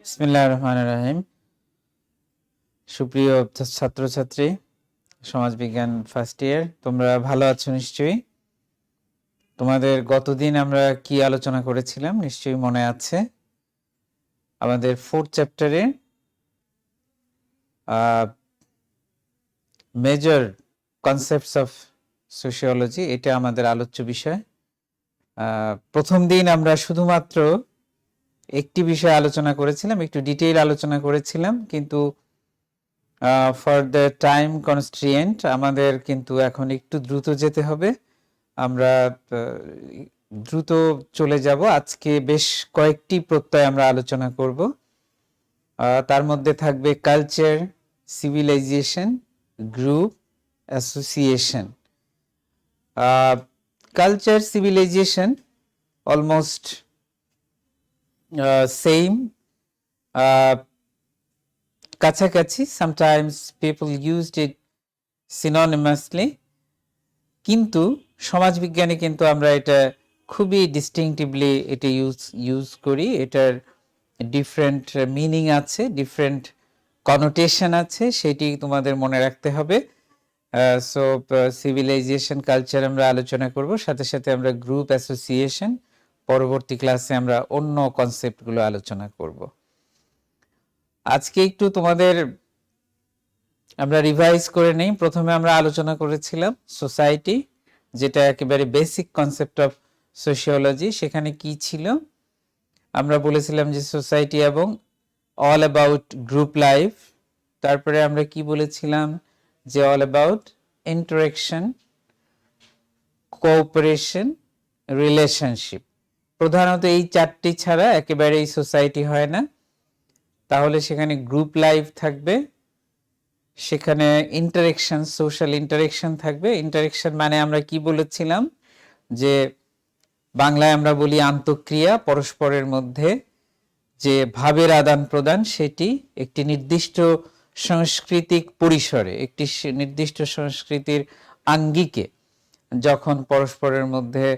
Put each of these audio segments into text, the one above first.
বিসমিল্লাহির রহমানির রহিম। সুপ্রিয় ছাত্রছাত্রী, সমাজবিজ্ঞান ফার্স্ট ইয়ার, তোমরা ভালো আছো নিশ্চয়ই। তোমাদের গতদিন আমরা কি আলোচনা করেছিলাম নিশ্চয়ই মনে আছে। আমাদের 4th চ্যাপ্টারে মেজর কনসেপ্টস অফ সোশিওলজি, এটা আমাদের আলোচ্য বিষয়। প্রথম দিন আমরা শুধুমাত্র একটি বিষয় আলোচনা করেছিলাম, একটু ডিটেইল আলোচনা করেছিলাম, কিন্তু ফর দ্য টাইম কনস্ট্রেন্ট আমাদের কিন্তু এখন একটু দ্রুত যেতে হবে। আমরা দ্রুত চলে যাব। আজকে বেশ কয়েকটি প্রত্যয় আমরা আলোচনা করব। তার মধ্যে থাকবে culture, civilization, group, association. Culture, civilization almost same, কাছাকাছি। Sometimes people used it synonymously, কিন্তু সমাজবিজ্ঞানে কিন্তু আমরা এটা খুবই ডিস্টিংটিভলি এটা ইউজ করি। এটার ডিফারেন্ট মিনিং আছে, ডিফারেন্ট কনোটেশন আছে, সেটি তোমাদের মনে রাখতে হবে। সো সিভিলাইজেশন, কালচার আমরা আলোচনা করব, সাথে সাথে আমরা গ্রুপ, অ্যাসোসিয়েশন, পরবর্তী ক্লাসে আমরা অন্য কনসেপ্টগুলো আলোচনা করব। আজকে একটু তোমাদের আমরা রিভাইজ করে নেই। প্রথমে আমরা আলোচনা করেছিলাম সোসাইটি, যেটা একেবারে বেসিক কনসেপ্ট অফ সোশিওলজি। সেখানে কি ছিল? আমরা বলেছিলাম যে সোসাইটি এবং অল অ্যাবাউট গ্রুপ লাইফ। তারপরে আমরা কি বলেছিলাম? যে all about interaction, cooperation, relationship. প্রধানত এই চারটি ছাড়া একেবারেই সোসাইটি হয় না। তাহলে সেখানে গ্রুপ লাইফ থাকবে, সেখানে ইন্টারেকশন, সোশ্যাল ইন্টারেকশন থাকবে। ইন্টারেকশন মানে আমরা কি বলেছিলাম? যে বাংলায় আমরা বলি আন্তঃক্রিয়া, পরস্পরের মধ্যে যে ভাবের আদান প্রদান, সেটি একটি নির্দিষ্ট সাংস্কৃতিক পরিসরে, একটি নির্দিষ্ট সংস্কৃতির আঙ্গিকে যখন পরস্পরের মধ্যে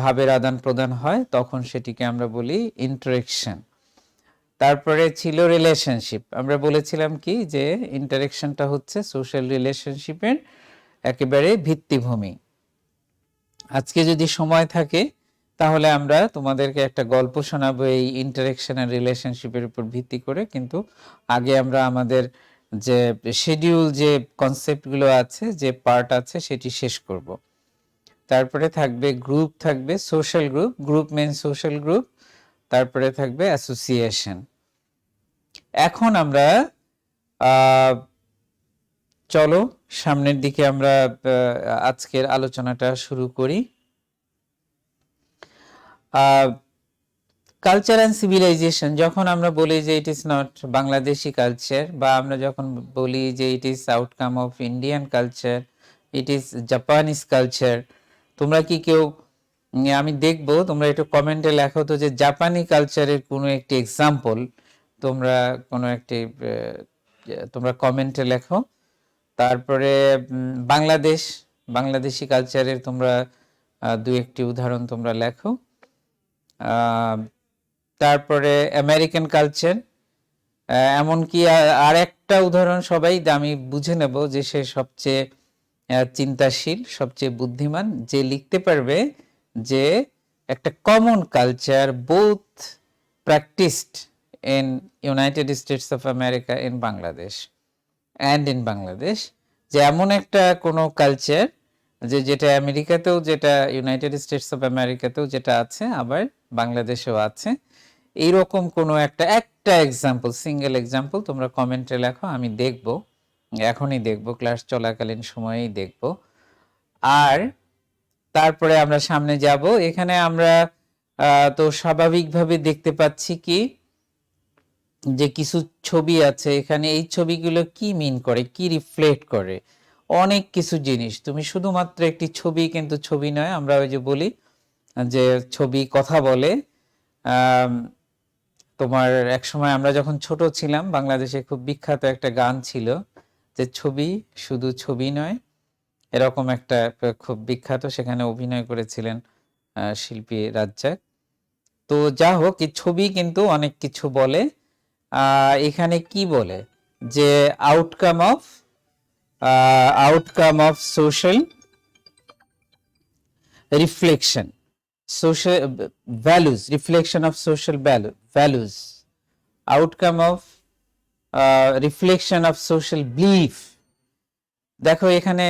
ভাবের আদান প্রদান হয়, তখন সেটিকে আমরা বলি ইন্টারেকশন। তারপরে ছিল রিলেশনশিপ। আমরা বলেছিলাম কি, যে ইন্টারেকশনটা হচ্ছে সোশ্যাল রিলেশনশিপের একেবারে ভিত্তিভূমি। আজকে যদি সময় থাকে তাহলে আমরা তোমাদেরকে একটা গল্প শোনাবো এই ইন্টারেকশন আর রিলেশনশিপের উপর ভিত্তি করে, কিন্তু আগে আমরা আমাদের যে শিডিউল, যে কনসেপ্টগুলো আছে, যে পার্ট আছে, সেটি শেষ করব। তারপরে থাকবে গ্রুপ, থাকবে social group, group main social group. তারপরে থাকবে অ্যাসোসিয়েশন। এখন আমরা চলো সামনের দিকে আমরা আজকের আলোচনাটা শুরু করি। কালচার অ্যান্ড সিভিলাইজেশন, যখন আমরা বলি যে it is not Bangladeshi culture, বা আমরা যখন বলি যে it is outcome of Indian culture, it is Japanese culture, তোমরা কি কেউ, আমি দেখবো তোমরা একটু কমেন্টে লেখো তো যে জাপানি কালচারের কোনো একটি এক্সাম্পল তোমরা কোনো একটি তোমরা কমেন্টে লেখো। তারপরে বাংলাদেশি কালচারের তোমরা দু একটি উদাহরণ তোমরা লেখো। তারপরে আমেরিকান কালচার, এমনকি আর একটা উদাহরণ সবাই আমি বুঝে নেব যে সে সবচেয়ে চিন্তাশীল, সবচেয়ে বুদ্ধিমান, যে লিখতে পারবে যে একটা common culture both practised in United states of America, in Bangladesh and in Bangladesh, যে এমন একটা কোনো কালচার যেটা আমেরিকাতেও, যেটা ইউনাইটেড স্টেটস অফ আমেরিকাতেও যেটা আছে, আবার বাংলাদেশেও আছে। এইরকম কোনো একটা এক্সাম্পল, সিঙ্গেল এক্সাম্পল তোমরা কমেন্টে লেখো, আমি দেখব, এখনই দেখব, ক্লাস চলাকালীন সময়েই দেখব। আর তারপরে আমরা সামনে যাব। এখানে আমরা তো স্বাভাবিকভাবে দেখতে পাচ্ছি কি, যে কিছু ছবি আছে এখানে। এই ছবিগুলো কি মিন করে, কি রিফ্লেক্ট করে? অনেক কিছু জিনিস। তুমি শুধুমাত্র একটি ছবি, কিন্তু ছবি নয়, আমরা ওই যে বলি যে ছবি কথা বলে। তোমার একসময় আমরা যখন ছোট ছিলাম, বাংলাদেশে খুব বিখ্যাত একটা গান ছিল যে ছবি শুধু ছবি নয়, এরকম একটা খুব বিখ্যাত, সেখানে অভিনয় করেছিলেন শিল্পী রাজ্জাক। তো যা হোক, এই ছবি কিন্তু অনেক কিছু বলে। এখানে কি বলে যে outcome of social reflection, social values, reflection of social values, outcome of reflection of social belief. দেখো এখানে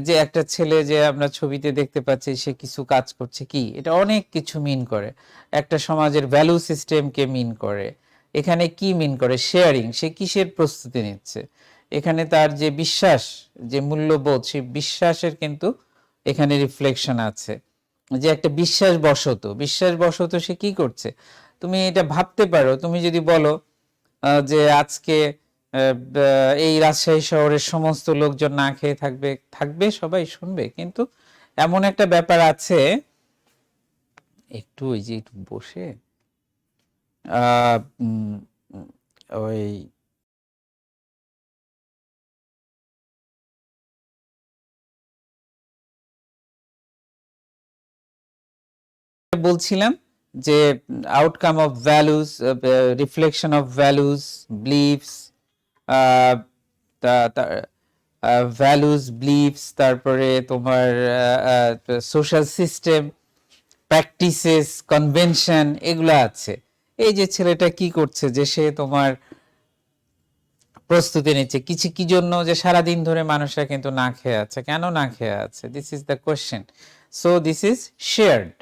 যে একটা ছেলে যে আমরা ছবিতে দেখতে পাচ্ছি সে কিছু কাজ করছে, কি এটা অনেক কিছু মিন করে, একটা সমাজের ভ্যালু সিস্টেমকে মিন করে। এখানে কি মিন করে? শেয়ারিং, সে কিসের প্রস্তুতি নিচ্ছে, এখানে তার যে বিশ্বাস, যে মূল্যবোধ, সেই বিশ্বাসের কিন্তু এখানে রিফ্লেকশন আছে, যে একটা বিশ্বাসবশত সে কি করছে। তুমি এটা ভাবতে পারো, তুমি যদি বলো যে আজকে এই রাজশাহী শহরের সমস্ত লোকজন না খেয়ে থাকবে, সবাই শুনবে, কিন্তু এমন একটা ব্যাপার আছে, একটু ওই যে একটু বসে ওই বলছিলাম যে outcome of values, reflection of values, believes, values, believes, তারপরে তোমার সোশ্যাল সিস্টেম, প্র্যাকটিসেস, কনভেনশন, এগুলো আছে। এই যে ছেলেটা কি করছে, যে সে তোমার প্রস্তুতি নিচ্ছে কিছু কি জন্য, যে সারাদিন ধরে মানুষরা কিন্তু না খেয়ে আছে, কেন না খেয়ে আছে? This is the question. So this is shared.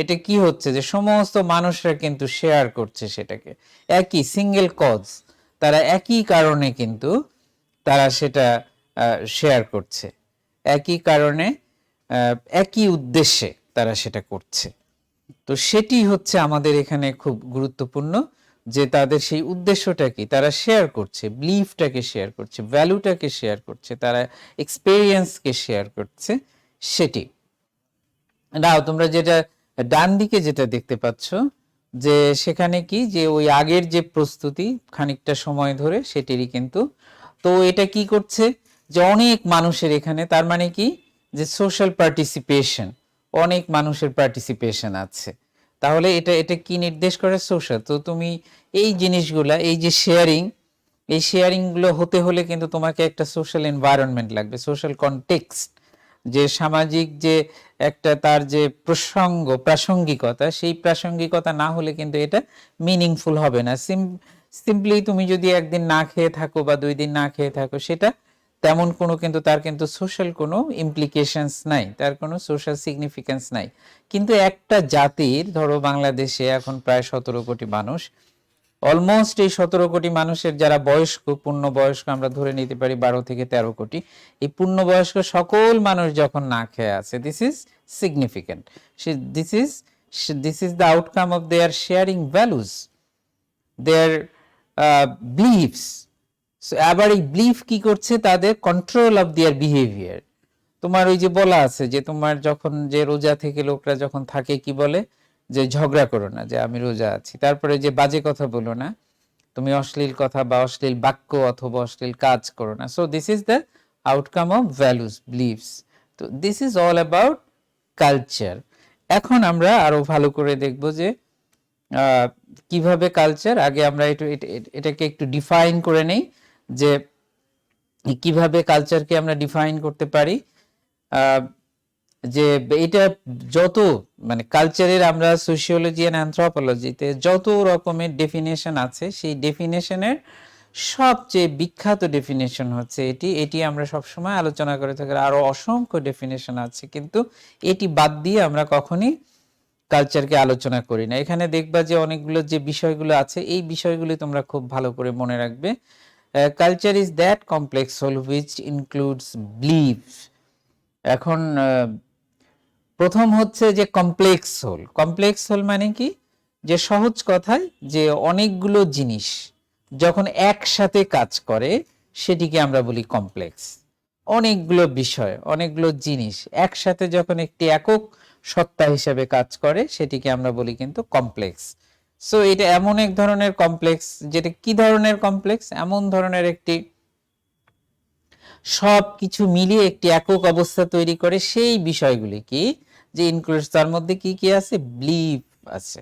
এটা কি হচ্ছে, যে সমস্ত মানুষরা কিন্তু শেয়ার করছে সেটাকে, একই সিঙ্গেল কজ, তারা একই কারণে কিন্তু তারা সেটা শেয়ার করছে, একই কারণে একই উদ্দেশ্যে তারা সেটা করছে। তো সেটি হচ্ছে আমাদের এখানে খুব গুরুত্বপূর্ণ, যে তাদের সেই উদ্দেশ্যটা কি, তারা শেয়ার করছে, বিলিফটাকে শেয়ার করছে, ভ্যালুটাকে শেয়ার করছে, তারা এক্সপেরিয়েন্সকে শেয়ার করছে, সেটি। নাও তোমরা যেটা ডান দিকে যেটা দেখতে পাচ্ছ, যে সেখানে কি, যে ওই আগের যে প্রস্তুতি খানিকটা সময় ধরে সেটিরই কিন্তু, তো এটা কি করছে, যে অনেক মানুষের এখানে, তার মানে কি, যে সোশ্যাল পার্টিসিপেশন, অনেক মানুষের পার্টিসিপেশন আছে। তাহলে এটা এটা কি নির্দেশ করে? সোশ্যাল। তো তুমি এই জিনিসগুলা, এই যে শেয়ারিং, এই শেয়ারিং গুলো হতে হলে কিন্তু তোমাকে একটা সোশ্যাল এনভায়রনমেন্ট লাগবে, সোশ্যাল কনটেক্সট, যে সামাজিক যে একটা তার যে প্রাসঙ্গিকতা, সেই প্রাসঙ্গিকতা না হলে কিন্তু এটা মিনিংফুল হবে না। সিম্পলি তুমি যদি একদিন না খেয়ে থাকো বা 2 দিন না খেয়ে থাকো, সেটা তেমন কোনো কিন্তু তার কিন্তু সোশ্যাল কোনো ইমপ্লিকেশনস নাই, তার কোনো সোশ্যাল সিগনিফিকেন্স নাই। কিন্তু একটা জাতির, ধরো বাংলাদেশে এখন প্রায় 17 কোটি মানুষ, অলমোস্ট এই 17 কোটি মানুষের যারা বয়স্ক, পূর্ণ বয়স্ক আমরা ধরে নিতে পারি 12 থেকে 13 কোটি, এই পূর্ণ বয়স্ক সকল মানুষ যখন না খেয়ে আছে, this is significant. This is the outcome of their sharing values, their beliefs. আবার এই বিলিফ কি করছে, তাদের কন্ট্রোল অফ দেয়ার বিহেভিয়ার। তোমার ওই যে বলা আছে যে তোমার যখন যে রোজা থেকে লোকরা যখন থাকে, কি বলে, যে ঝগড়া করো না, যে আমি রোজা আছি, তারপরে যে বাজে কথা বলো না, তুমি অশ্লীল কথা বা অশ্লীল বাক্য অথবা অশ্লীল কাজ করো না। So this is the outcome of values, beliefs. তো this is all about culture. এখন আমরা আরো ভালো করে দেখব যে কিভাবে কালচার, আগে আমরা এটাকে একটু ডিফাইন করে নেই, যে কিভাবে কালচারকে আমরা ডিফাইন করতে পারি। যে এটা যত মানে কালচারের, আমরা সোশিওলজি এন্ড অ্যানথ্রোপোলজিতে যত রকমের ডেফিনেশন আছে, সেই ডেফিনেশনের সবচেয়ে বিখ্যাত ডেফিনেশন হচ্ছে এটি আমরা সবসময় আলোচনা করে থাকি। আরো অসংখ্য ডেফিনেশন আছে, কিন্তু এটি বাদ দিয়ে আমরা কখনই কালচারকে আলোচনা করি না। এখানে দেখবা যে অনেকগুলো যে বিষয়গুলো আছে, এই বিষয়গুলি তোমরা খুব ভালো করে মনে রাখবে। Culture is that complex whole which includes believe. এখন প্রথম হচ্ছে যে কমপ্লেক্স হোল মানে কি, যে সহজ কথায় যে অনেকগুলো জিনিস যখন একসাথে কাজ করে সেটিকে আমরা বলি কমপ্লেক্স। অনেকগুলো বিষয়, অনেকগুলো জিনিস একসাথে যখন একটি একক সত্তা হিসেবে কাজ করে সেটিকে আমরা বলি কিন্তু কমপ্লেক্স। সো এটা এমন এক ধরনের কমপ্লেক্স, যেটা কি ধরনের কমপ্লেক্স, এমন ধরনের একটি সব কিছু মিলিয়ে একটি একক অবস্থা তৈরি করে, সেই বিষয়গুলি কি, যে ইনক্লুডস, তার মধ্যে কি কি আছে, বিলিফ আছে,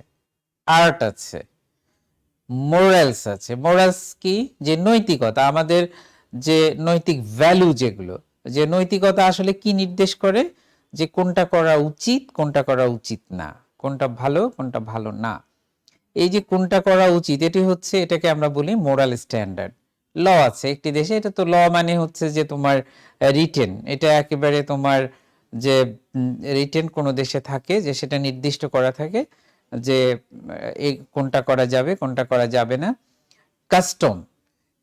আর্ট আছে, মোরালস আছে। মোরালস কি? যে নৈতিকতা, আমাদের যে নৈতিক ভ্যালু, যেগুলো, যে নৈতিকতা আসলে কি নির্দেশ করে, যে কোনটা করা উচিত, কোনটা করা উচিত না, কোনটা ভালো, কোনটা ভালো না। এই যে কোনটা করা উচিত, এটি হচ্ছে, এটাকে আমরা বলি মোরাল স্ট্যান্ডার্ড। ল আছে একটি দেশে, এটা তো ল মানে হচ্ছে যে তোমার রিটেন, এটা একেবারে তোমার যে রিটেন কোনো দেশে থাকে, যে সেটা নির্দিষ্ট করা থাকে যে এই কোনটা করা যাবে, কোনটা করা যাবে না। কাস্টম,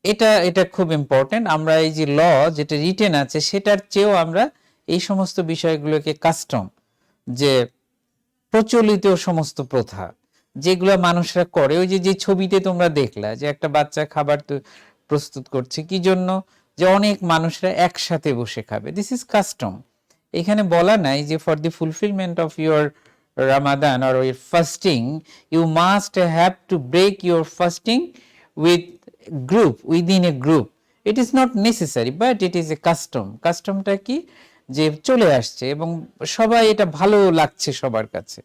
এটা এটা খুব ইম্পর্টেন্ট। আমরা এই যে ল যেটা রিটেন আছে, সেটার চেয়েও আমরা এই সমস্ত বিষয়গুলোকে কাস্টম, যে প্রচলিত সমস্ত প্রথা যেগুলো মানুষরা করে, ওই যে যে ছবিতে তোমরা দেখলা যে একটা বাচ্চা খাবার প্রস্তুত করছে, কি জন্য? যে অনেক মানুষরা একসাথে বসে খাবে, দিস ইজ কাস্টম। এখানে বলা নাই যে for the fulfilment of your Ramadan or your fasting you must have to break your fasting with group, within a group. It is not necessary but it is a custom. কাস্টমটা কি? যে চলে আসছে এবং সবাই, এটা ভালো লাগছে সবার কাছে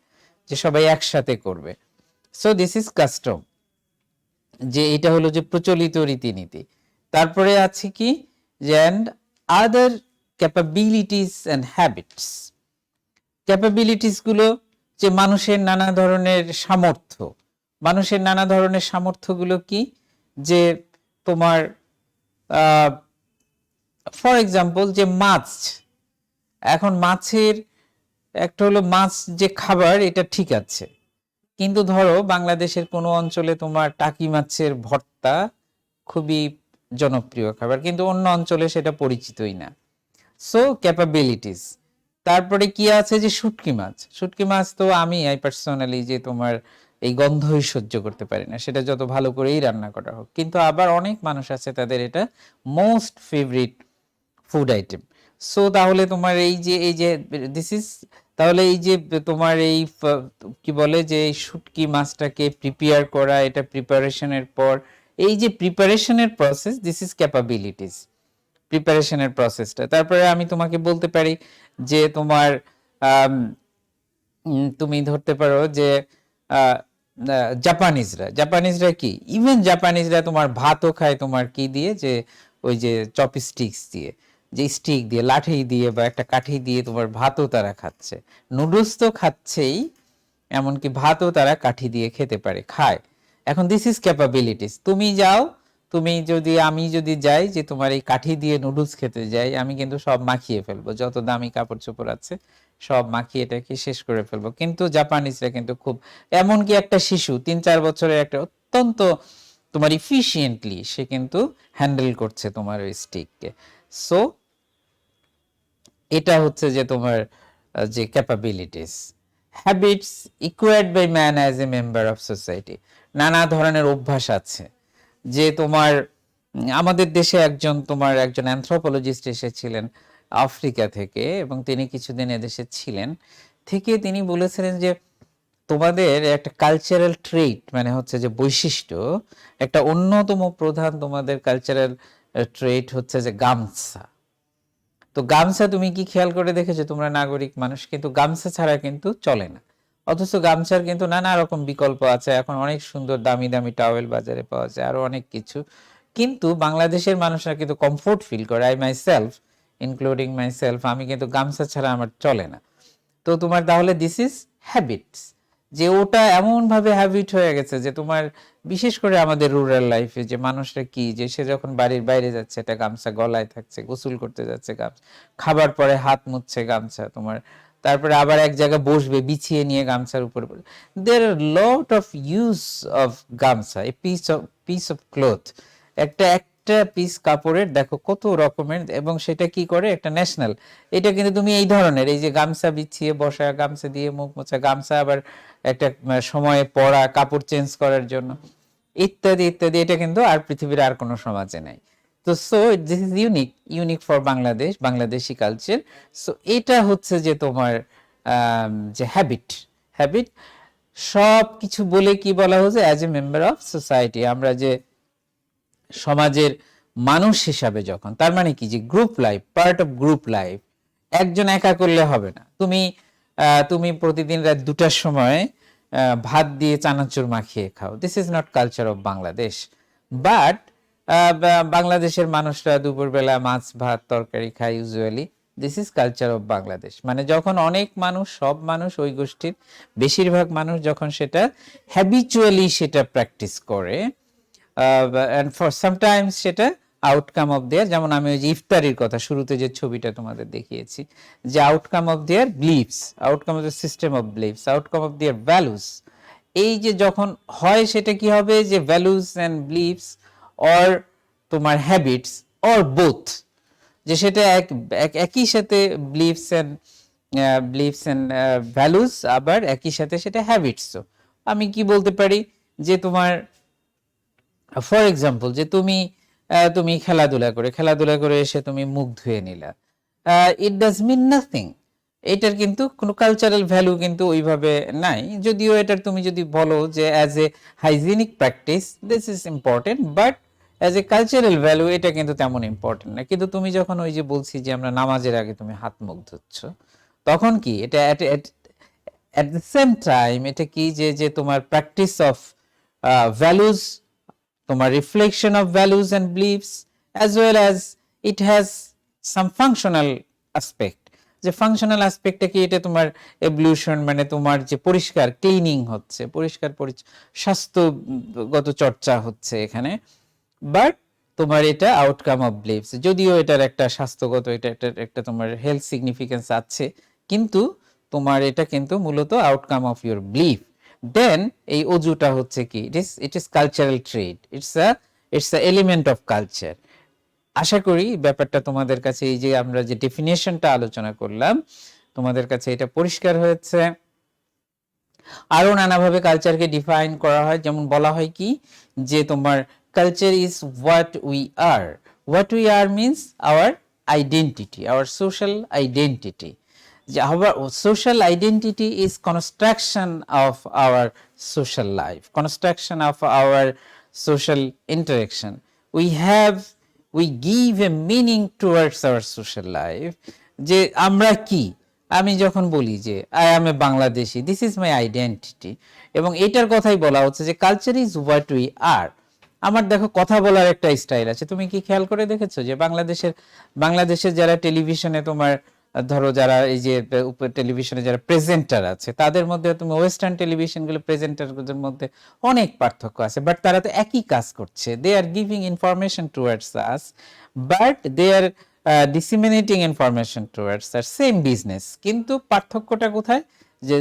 যে সবাই একসাথে করবে। সো দিস ইজ কাস্টম, যে এটা হলো যে প্রচলিত রীতিনীতি। তারপরে আছে কি? যে and other capabilities and habits. Capabilities গুলো যে মানুষের নানা ধরনের সামর্থ্য, মানুষের নানা ধরনের সামর্থ্যগুলো কি? যে তোমার ফর এক্সাম্পল যে মাছ, এখন মাছের একটা হলো মাছ যে খাবার, এটা ঠিক আছে, কিন্তু ধরো বাংলাদেশের কোনো অঞ্চলে তোমার টাকি মাছের ভর্তা খুবই জনপ্রিয় খাবার, কিন্তু অন্য অঞ্চলে সেটা পরিচিতই না। So capabilities. তারপরে কি আছে? যে শুটকি মাছ, শুটকি মাছ তো আই পার্সোনালি যে তোমার এই গন্ধই সহ্য করতে পারি না, সেটা যত ভালো করেই রান্না করা হোক। কিন্তু আবার অনেক মানুষ আছে তাদের এটা most favourite food item. So তাহলে তোমার এই যে দিস ইজ, তাহলে এই যে তোমার এই কি বলে যে এই শুটকি মাছটাকে প্রিপেয়ার করা, এটা প্রিপারেশনের পর এই যে প্রিপারেশনের প্রসেস, দিস ইজ ক্যাপাবিলিটিস, প্রিপারেশনের প্রসেসটা। তারপরে আমি তোমাকে বলতে পারি যে তোমার তুমি ধরতে পারো যে জাপানিজরা কি, ইভেন জাপানিজরা তোমার ভাতও খায় তোমার কি দিয়ে, যে ওই যে চপস্টিক্স দিয়ে, যে স্টিক দিয়ে, লাঠি দিয়ে বা একটা কাঠি দিয়ে তোমার ভাতও তারা খাচ্ছে। নুডলস তো খাচ্ছেই, এমনকি ভাতও তারা কাঠি দিয়ে খেতে পারে, খায়। এখন দিস ইজ ক্যাপাবিলিটিস। তুমি যাও, আমি যদি যাই যে তোমার এই কাঠি দিয়ে নুডলস খেতে যাই, আমি কিন্তু সব মাখিয়ে ফেলবো, যত দামি কাপড় চোপড় আছে সব মাখিয়ে এটাকে শেষ করে ফেলবো। কিন্তু জাপানিজরা কিন্তু খুব, এমনকি একটা শিশু 3-4 বছরের একটা অত্যন্ত তোমার ইফিশিয়েন্টলি সে কিন্তু হ্যান্ডেল করছে তোমার ওই স্টিককে। সো এটা হচ্ছে যে তোমার যে capabilities. Habits acquired by man as a member of society. নানা ধরনের অভ্যাস আছে, যে তোমার আমাদের দেশে একজন অ্যানথ্রোপোলজিস্ট এসেছিলেন আফ্রিকা থেকে, এবং তিনি কিছুদিন এদেশে ছিলেন, থেকে তিনি বলেছিলেন যে তোমাদের একটা কালচারাল ট্রেট, মানে হচ্ছে যে বৈশিষ্ট্য, একটা অন্যতম প্রধান তোমাদের কালচারাল ট্রেট হচ্ছে যে গামছা। তো গামছা তুমি কি খেয়াল করে দেখেছো? তোমরা নাগরিক মানুষ, কিন্তু গামছা ছাড়া কিন্তু চলে না। অথচ গামছার কিন্তু নানা রকম বিকল্প আছে, এখন অনেক সুন্দর দামি দামি টাওয়েল বাজারে পাওয়া যায়, আরো অনেক কিছু। কিন্তু বাংলাদেশের মানুষরা কিন্তু কমফোর্ট ফিল করে, I my self including my self, আমি কিন্তু গামছা ছাড়া আমার চলে না। তো তোমার তাহলে দিস ইজ হ্যাবিটস, যে ওটা এমন ভাবে হ্যাবিট হয়ে গেছে যে তোমার, বিশেষ করে আমাদের রুরাল লাইফে যে মানুষরা কি, যে সে যখন বাড়ির বাইরে যাচ্ছে এটা গামছা গলায় থাকছে, গোসল করতে যাচ্ছে গামছা, খাবার পরে হাত মুছছে গামছা তোমার, তারপরে আবার এক জায়গায় বসবে বিছিয়ে নিয়ে গামছার উপর, দের আর লট অফ ইউজ অফ গামছা, এ পিস অফ ক্লথ, একটা পিস কাপড়ের দেখো কত রকমের, এবং সেটা কি করে একটা ন্যাশনাল। এটা কিন্তু তুমি এই ধরনের এই যে গামছা বিছিয়ে বসা, গামছা দিয়ে মুখ মোছা, গামছা আবার একটা সময়ে পরা, কাপড় চেঞ্জ করার জন্য, ইত্যাদি ইত্যাদি, এটা কিন্তু আর পৃথিবীর আর কোনো সমাজে নাই। তো so this is unique for Bangladeshi culture. So এটা হচ্ছে যে তোমার যে হ্যাবিট সব কিছু বলে কি বলা হচ্ছে, as a member of society, আমরা যে সমাজের মানুষ হিসাবে যখন, তার মানে কি, যে group life, part of group life, একজন একা করলে হবে না। তুমি প্রতিদিন রাত 2টার সময় ভাত দিয়ে চানাচুর মাখিয়ে খাও। This is not culture of Bangladesh. But বাংলাদেশের মানুষরা দুপুরবেলা মাছ ভাত তরকারি খায় usually. This is culture of Bangladesh. মানে যখন অনেক মানুষ, সব মানুষ, ওই গোষ্ঠীর বেশিরভাগ মানুষ যখন সেটা হ্যাবিচুয়ালি সেটা প্র্যাকটিস করে, অ্যান্ড ফর সামটাইমস সেটা আউটকাম অফ দেয়ার, যেমন আমি ওই যে ইফতারির কথা শুরুতে যে ছবিটা তোমাদের দেখিয়েছি, যে outcome of there believes, outcome of the system of believes, outcome of there values. এই যে যখন হয় সেটা কি হবে, যে ভ্যালুস অ্যান্ড বিলিভস অর তোমার হ্যাবিটস অর বোথ, যে সেটা একই সাথে বিলিভস অ্যান্ড ভ্যালুস, আবার একই সাথে সেটা হ্যাবিটসও। আমি কি বলতে পারি, যে তোমার ফর এক্সাম্পল, যে তুমি খেলাধুলা করে এসে তুমি মুখ ধুয়ে নিলা, ইট ডাজ মিন নাথিং। এটার কিন্তু কোনো কালচারাল ভ্যালু কিন্তু ওইভাবে নাই, যদিও এটার তুমি যদি বলো যে as a hygienic practice this is important, but as a cultural value এটা কিন্তু তেমন ইম্পর্টেন্ট না। কিন্তু তুমি যখন ওই যে বলছি যে আমরা নামাজের আগে তুমি হাত মুখ ধুচ্ছ, তখন কি এটা at the same time এটা কি, যে তোমার প্র্যাকটিস অফ ভ্যালুজ, তোমার reflection of values and believes, as well as it has some functional aspect. যে ফাংশনাল অ্যাসপেক্টটা কি, এটা তোমার এভলিউশন, মানে তোমার যে পরিষ্কার ক্লিনিং হচ্ছে, পরিষ্কার স্বাস্থ্যগত চর্চা হচ্ছে এখানে। বাট তোমার এটা আউটকাম অফ বিলিভস, যদিও এটার একটা স্বাস্থ্যগত, এটা একটা তোমার হেলথ সিগনিফিকেন্স আছে, কিন্তু তোমার এটা কিন্তু মূলত outcome of your belief. Then এই অজুটা হচ্ছে কি, it is cultural trait, it's a element of culture. আশা করি ব্যাপারটা তোমাদের কাছে, এই যে আমরা যে ডেফিনেশনটা আলোচনা করলাম, তোমাদের কাছে এটা পরিষ্কার হয়েছে। আরো নানাভাবে কালচারকে ডিফাইন করা হয়, যেমন বলা হয় কি, যে তোমার culture is what we R. What we R means our identity, hour social identity. Our social identity is construction of our social life, construction of our social interaction. We give a meaning towards our social life. যে আমরা কি, আমি যখন বলি যে I M A Bangladeshi, this is my identity, এবং এটার কথাই বলা হচ্ছে যে কালচার ইজ হোয়াট উই আর। আমার দেখো কথা বলার একটা স্টাইল আছে, তুমি কি খেয়াল করে দেখেছো যে বাংলাদেশের যারা টেলিভিশনে তোমার ধরো যারা এই যে টেলিভিশনে যারা প্রেজেন্টার আছে, তাদের মধ্যে তুমি ওয়েস্টার্ন টেলিভিশনগুলো প্রেজেন্টারদের মধ্যে অনেক পার্থক্য আছে, বাট তারা তো একই কাজ করছে। They are giving information towards us, but they are disseminating information towards our same business. কিন্তু পার্থক্যটা কোথায়, যে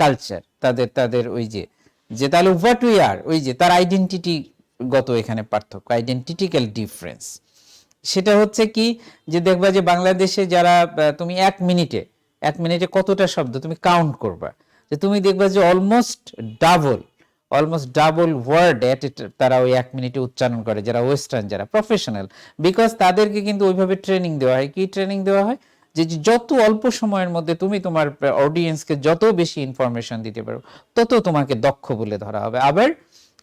কালচার, তাদের ওই যে তাহলে হোয়াট উই আর, ওই যে তার আইডেন্টিটি গত এখানে পার্থক্য, আইডেন্টিটিক্যাল ডিফারেন্স। সেটা হচ্ছে কি, যে দেখবা যে বাংলাদেশে যারা তুমি এক মিনিটে কতটা শব্দ তুমি কাউন্ট করবা, যে তুমি দেখবা যে অলমোস্ট ডাবল ওয়ার্ড তারা ওই এক মিনিটে উচ্চারণ করে, যারা ওয়েস্টার্ন, যারা প্রফেশনাল। বিকজ তাদেরকে কিন্তু ওইভাবে ট্রেনিং দেওয়া হয়। কি ট্রেনিং দেওয়া হয়, যে যত অল্প সময়ের মধ্যে তুমি তোমার অডিয়েন্সকে যত বেশি ইনফরমেশন দিতে পারো, তত তোমাকে দক্ষ বলে ধরা হবে। আবার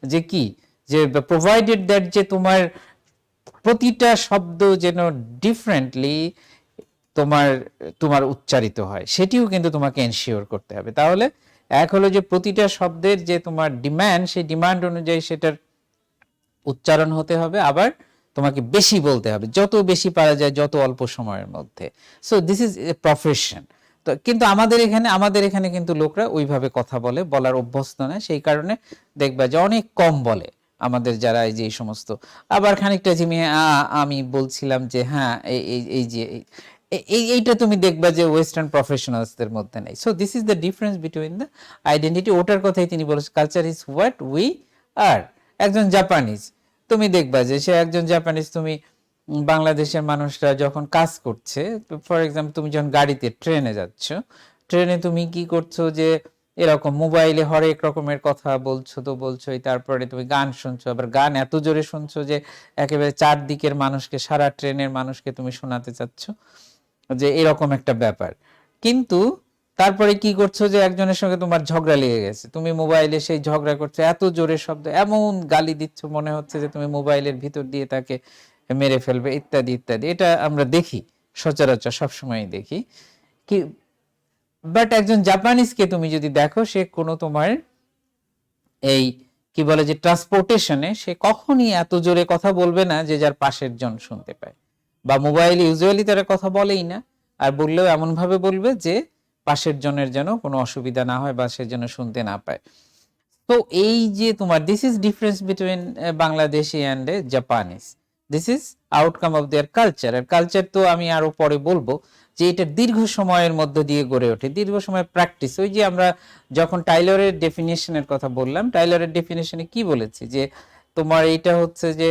যে কি, যে প্রোভাইডেড দ্যাট যে প্রতিটা শব্দ যেন ডিফারেন্টলি তোমার উচ্চারিত হয়, সেটিও কিন্তু তোমাকে এনশিওর করতে হবে। তাহলে এক হলো যে প্রতিটা শব্দের যে তোমার ডিমান্ড, সেই ডিমান্ড অনুযায়ী সেটার উচ্চারণ হতে হবে, আবার তোমাকে বেশি বলতে হবে, যত বেশি পারা যায়, যত অল্প সময়ের মধ্যে। So this is a profession. তো কিন্তু আমাদের এখানে কিন্তু লোকরা ওইভাবে কথা বলার অভ্যস্ত না, সেই কারণে দেখবা যে অনেক কম বলে আমাদের যারা এই যে সমস্ত। আবার খানিকটা আমি বলছিলাম যে হ্যাঁ, এই যে এইটা তুমি দেখবা যে ওয়েস্টার্ন প্রফেশনালসদের মধ্যে নেই। So this is the difference between the identity. ওটার কথাই তিনি বলেছেন, কালচার ইজ হোয়াট উই আর। একজন জাপানিজ, তুমি দেখবা যে সে একজন জাপানিজ, তুমি বাংলাদেশের মানুষরা যখন কাজ করছে, ফর এক্সাম্পল তুমি যখন গাড়িতে ট্রেনে যাচ্ছ, ট্রেনে তুমি কি করছো, যে এরকম মোবাইলে হরেক রকমের কথা বলছোই, তারপরে তুমি গান শুনছো, আবার গান এত জোরে শুনছো যে একেবারে চারদিকের মানুষকে, সারা ট্রেনের মানুষকে তুমি শোনাতে চাচ্ছ, যে এরকম একটা ব্যাপার। কিন্তু তারপরে কি করছো, যে একজনের সঙ্গে তোমার ঝগড়া লেগে গেছে, তুমি মোবাইলে সেই ঝগড়া করছো, এত জোরে শব্দ, এমন গালি দিচ্ছ, মনে হচ্ছে যে তুমি মোবাইলের ভিতর দিয়ে তাকে মেরে ফেলবে, ইত্যাদি ইত্যাদি। এটা আমরা দেখি, সচরাচর সবসময় দেখি। কি বাট একজন জাপানিজকে তুমি যদি দেখো, সে কোনো তোমার এই কি বলে যে ট্রান্সপোর্টেশনে সে কখনই এত জোরে কথা বলবে না যে যার পাশের জন শুনতে পায়, বা মোবাইলে ইউজুয়ালি তারা কথা বলেই না, আর বললেও এমন ভাবে বলবে যে পাশের জনের যেন কোনো অসুবিধা না হয় বা সে যেন শুনতে না পায়। তো এই যে তোমার this is difference between Bangladeshi and Japanese, this is outcome of their culture. আর কালচার তো আমি আরো পরে বলবো যে এটা দীর্ঘ সময়ের মধ্য দিয়ে গড়ে ওঠে, দীর্ঘ সময় প্র্যাকটিস। ওই যে আমরা যখন টাইলরের ডেফিনেশনের কথা বললাম, টাইলরের ডেফিনেশনে কি বলেছি যে তোমার এইটা হচ্ছে যে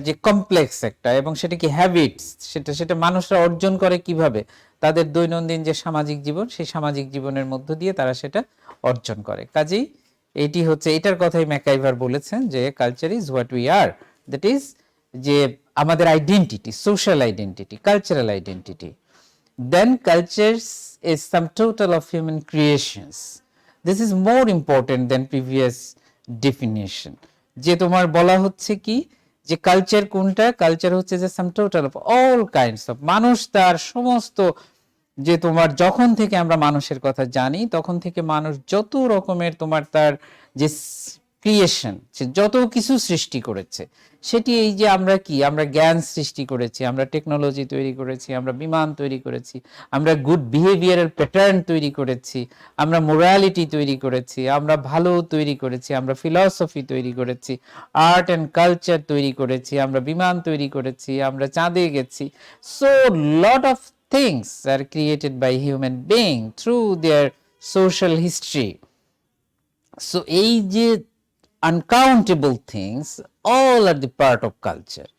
যে কমপ্লেক্স একটা, এবং সেটা কি হ্যাবিটস, সেটা সেটা মানুষরা অর্জন করে কিভাবে, তাদের দৈনন্দিন যে সামাজিক জীবন, সেই সামাজিক জীবনের মধ্য দিয়ে তারা সেটা অর্জন করে। কাজেই এটি হচ্ছে, এটার কথাই ম্যাকাইভার বলেছেন যে culture is what we R, that is যে আমাদের identity, social identity, cultural identity. Then cultures is sum total of human creations. This is more important than previous definition. যে তোমার বলা হচ্ছে কি যে কালচার কোনটা, কালচার হচ্ছে যে sum total of all kinds of, মানুষ তার সমস্ত, যে তোমার যখন থেকে আমরা মানুষের কথা জানি তখন থেকে মানুষ যত রকমের তোমার তার যে ক্রিয়েশন, সে যত কিছু সৃষ্টি করেছে, সেটি এই যে আমরা কি, আমরা জ্ঞান সৃষ্টি করেছি, আমরা টেকনোলজি তৈরি করেছি, আমরা বিমান তৈরি করেছি, আমরা গুড বিহেভিয়ারের প্যাটার্ন তৈরি করেছি, আমরা মোরালিটি তৈরি করেছি, আমরা ভালো তৈরি করেছি, আমরা ফিলসফি তৈরি করেছি, আর্ট অ্যান্ড কালচার তৈরি করেছি, আমরা বিমান তৈরি করেছি, আমরা চাঁদে গেছি। So lot of things are created by human being through their social history. So এই যে uncountable things all are the part of culture.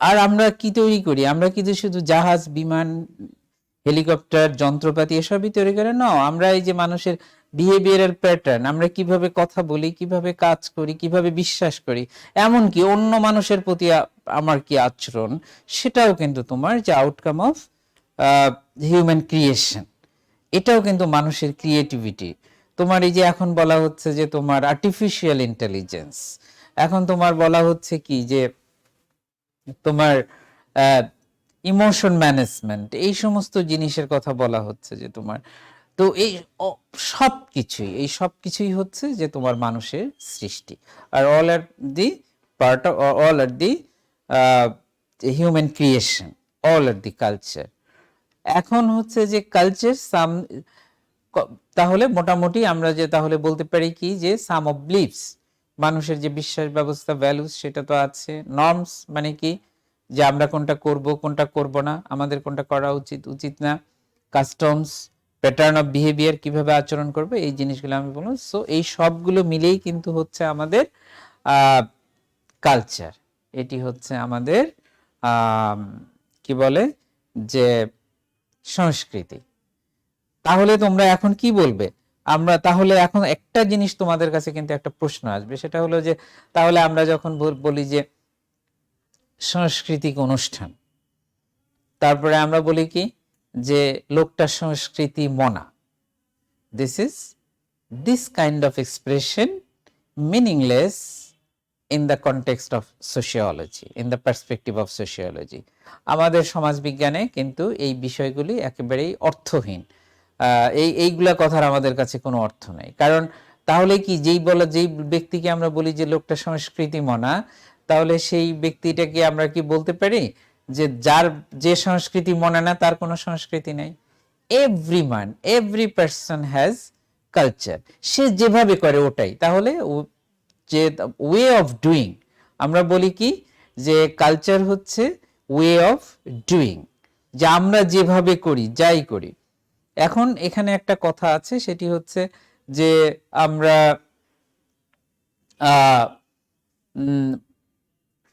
আর আমরা কি তৈরি করি, আমরা কি যে শুধু জাহাজ, বিমান, হেলিকপ্টার, যন্ত্রপাতি এসবই তৈরি করে না, আমরা এই যে মানুষের বিহেভিয়ারাল প্যাটার্ন, আমরা কিভাবে কথা বলি, কিভাবে কাজ করি, কিভাবে বিশ্বাস করি, এমনকি অন্য মানুষের প্রতি আমার কি আচরণ, সেটাও কিন্তু তোমার যে আউটকাম অফ হিউম্যান ক্রিয়েশন, এটাও কিন্তু মানুষের ক্রিয়েটিভিটি। তোমার এই যে এখন বলা হচ্ছে যে তোমার আর্টিফিশিয়াল ইন্টেলিজেন্স, এখন তোমার বলা হচ্ছে কি যে তোমার ইমোশন ম্যানেজমেন্ট, এই সমস্ত জিনিসের কথা বলা হচ্ছে যে তোমার, তো এই সবকিছুই, এই সবকিছুই হচ্ছে যে তোমার মানুষের সৃষ্টি, আর all are the part of, all are the human creation, all are the culture. এখন হচ্ছে যে কালচার সাম, তাহলে মোটামুটি আমরা যে তাহলে বলতে পারি কি যে সাম অফ বিলিফস, মানুষের যে বিশ্বাস ব্যবস্থা, ভ্যালুস, সেটা তো আছে। নর্মস মানে কি, যে আমরা কোনটা করব কোনটা করব না, আমাদের কোনটা করা উচিত উচিত না। কাস্টমস, প্যাটার্ন অফ বিহেভিয়ার, কিভাবে আচরণ করবে, এই জিনিসগুলো আমি বলবো। সো এই সবগুলো মিলেই কিন্তু হচ্ছে আমাদের কালচার, এটি হচ্ছে আমাদের কি বলে যে সংস্কৃতি। তাহলে তোমরা এখন কি বলবে, আমরা তাহলে এখন একটা জিনিস তোমাদের কাছে কিন্তু একটা প্রশ্ন আসবে, সেটা হলো যে তাহলে আমরা যখন বলি যে সাংস্কৃতিক অনুষ্ঠান, তারপরে আমরা বলি কি যে লোকটা সংস্কৃতি মনা, this kind of expression meaningless in the context of sociology, in the perspective of sociology. আমাদের সমাজবিজ্ঞানে কিন্তু এই বিষয়গুলি একেবারেই অর্থহীন, এইগুলা কথার আমাদের কাছে কোনো অর্থ নাই। কারণ তাহলে কি, যেই ব্যক্তিকে আমরা বলি যে লোকটা সংস্কৃতি মনা, তাহলে সেই ব্যক্তিটাকে আমরা কি বলতে পারি যে যার যে সংস্কৃতি মনে না তার কোনো সংস্কৃতি নাই? এভরি পারসন হ্যাজ কালচার, সে যেভাবে করে ওটাই। তাহলে যে ওয়ে অফ ডুইং, আমরা বলি কি যে কালচার হচ্ছে ওয়ে অফ ডুইং, যে আমরা যেভাবে করি, যাই করি। এখন এখানে একটা কথা আছে, সেটি হচ্ছে যে আমরা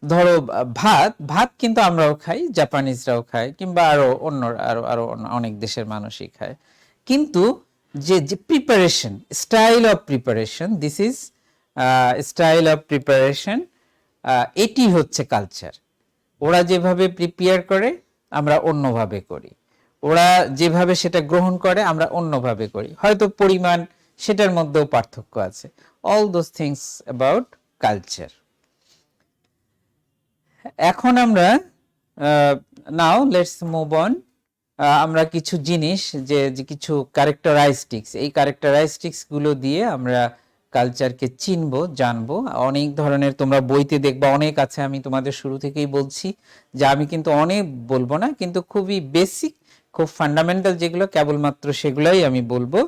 ধরো ভাত, ভাত কিন্তু আমরাও খাই, জাপানিজরাও খায়, কিংবা আরো অন্য আরো অনেক দেশের মানুষই খায়, কিন্তু যে যে preparation, style of preparation, this is style of preparation, এটি হচ্ছে কালচার। ওরা যেভাবে প্রিপেয়ার করে আমরা অন্যভাবে করি, ওরা যেভাবে সেটা গ্রহণ করে আমরা অন্যভাবে করি, হয়তো পরিমাণ সেটার মধ্যেও পার্থক্য আছে। All those things about culture. এখন আমরা নাও লেটস মুভ অন আমরা কিছু জিনিস যে কিছু ক্যারেক্টারাইস্টিক্স, এই ক্যারেক্টারাইস্টিক্স গুলো দিয়ে আমরা কালচারকে চিনবো, জানবো। অনেক ধরনের তোমরা বইতে দেখবা অনেক আছে, আমি তোমাদের শুরু থেকেই বলছি যে আমি কিন্তু অনেক বলবো না, কিন্তু খুবই বেসিক, খুব ফান্ডামেন্টাল যেগুলো কেবলমাত্র সেগুলোই আমি বলবো,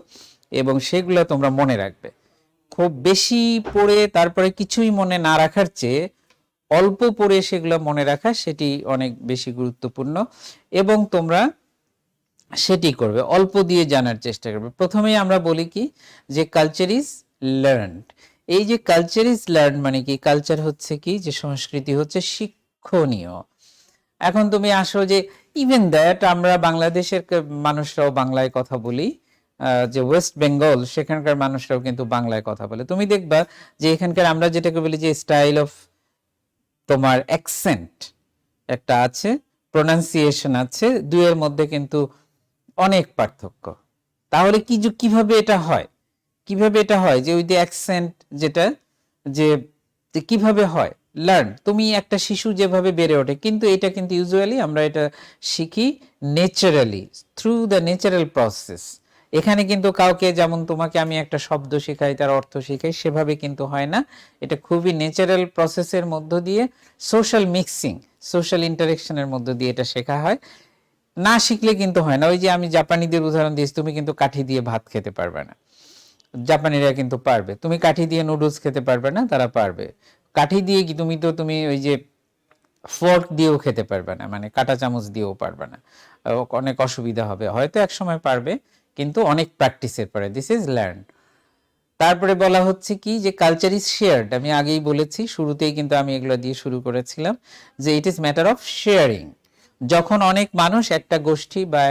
এবং সেগুলো তোমরা মনে রাখবে। খুব বেশি পড়ে তারপরে কিছুই মনে না রাখার চেয়ে অল্প পড়ে সেগুলো মনে রাখা, সেটি অনেক বেশি গুরুত্বপূর্ণ, এবং তোমরা সেটি করবে, অল্প দিয়ে জানার চেষ্টা করবে। প্রথমেই আমরা বলি কি যে কালচার ইজ লার্নড। এই যে কালচার ইজ লার্ন মানে কি, কালচার হচ্ছে কি, যে সংস্কৃতি হচ্ছে শিক্ষণীয়। এখন তুমি আসো যে ইভেন দ্যাট আমরা বাংলাদেশের মানুষরাও বাংলায় কথা বলি, যে ওয়েস্ট বেঙ্গল সেখানকার মানুষরাও কিন্তু বাংলায় কথা বলে। তুমি দেখবা যে এখানকার আমরা যেটাকে বলি যে স্টাইল অফ তোমার অ্যাকসেন্ট একটা আছে, প্রোনাউন্সিয়েশন আছে, দুয়ের মধ্যে কিন্তু অনেক পার্থক্য। তাহলে কিভাবে এটা হয়, কিভাবে এটা হয় যে ওই যে অ্যাকসেন্ট যেটা, যে কিভাবে হয় লার্ন, তুমি একটা শিশু যেভাবে বেড়ে ওঠে, কিন্তু এটা কিন্তু ইউজুয়ালি আমরা এটা শিখি naturally, through the natural process. এখানে কিন্তু কাউকে, যেমন তোমাকে আমি একটা শব্দ শেখাই, তার অর্থ শেখাই, সেভাবে কিন্তু হয় না। এটা খুবই ন্যাচারাল প্রসেসের মধ্য দিয়ে, সোশ্যাল মিক্সিং, সোশ্যাল ইন্টারেকশনের মধ্য দিয়ে এটা শেখা হয়। না শিখলে কিন্তু হয় না। ওই যে আমি জাপানিদের উদাহরণ দিয়েছি, তুমি কিন্তু কাঠি দিয়ে ভাত খেতে পারবে না, জাপানিরা কিন্তু পারবে। তুমি কাঠি দিয়ে নুডলস খেতে পারবে না, তারা পারবে। কাঠি দিয়ে কি তুমি ওই যে ফোর্ক দিয়েও খেতে পারবে না, মানে কাঁটা চামচ দিয়েও পারবে না, অনেক অসুবিধা হবে। হয়তো এক সময় পারবে, কিন্তু অনেক প্র্যাকটিসের পরে। This is learn. তারপরে বলা হচ্ছে কি যে কালচার ইজ শেয়ার্ড। আমি আগেই বলেছি, শুরুতেই কিন্তু আমি এগুলো দিয়ে শুরু করেছিলাম, যে ইট ইজ ম্যাটার অফ শেয়ারিং। যখন অনেক মানুষ, একটা গোষ্ঠী বা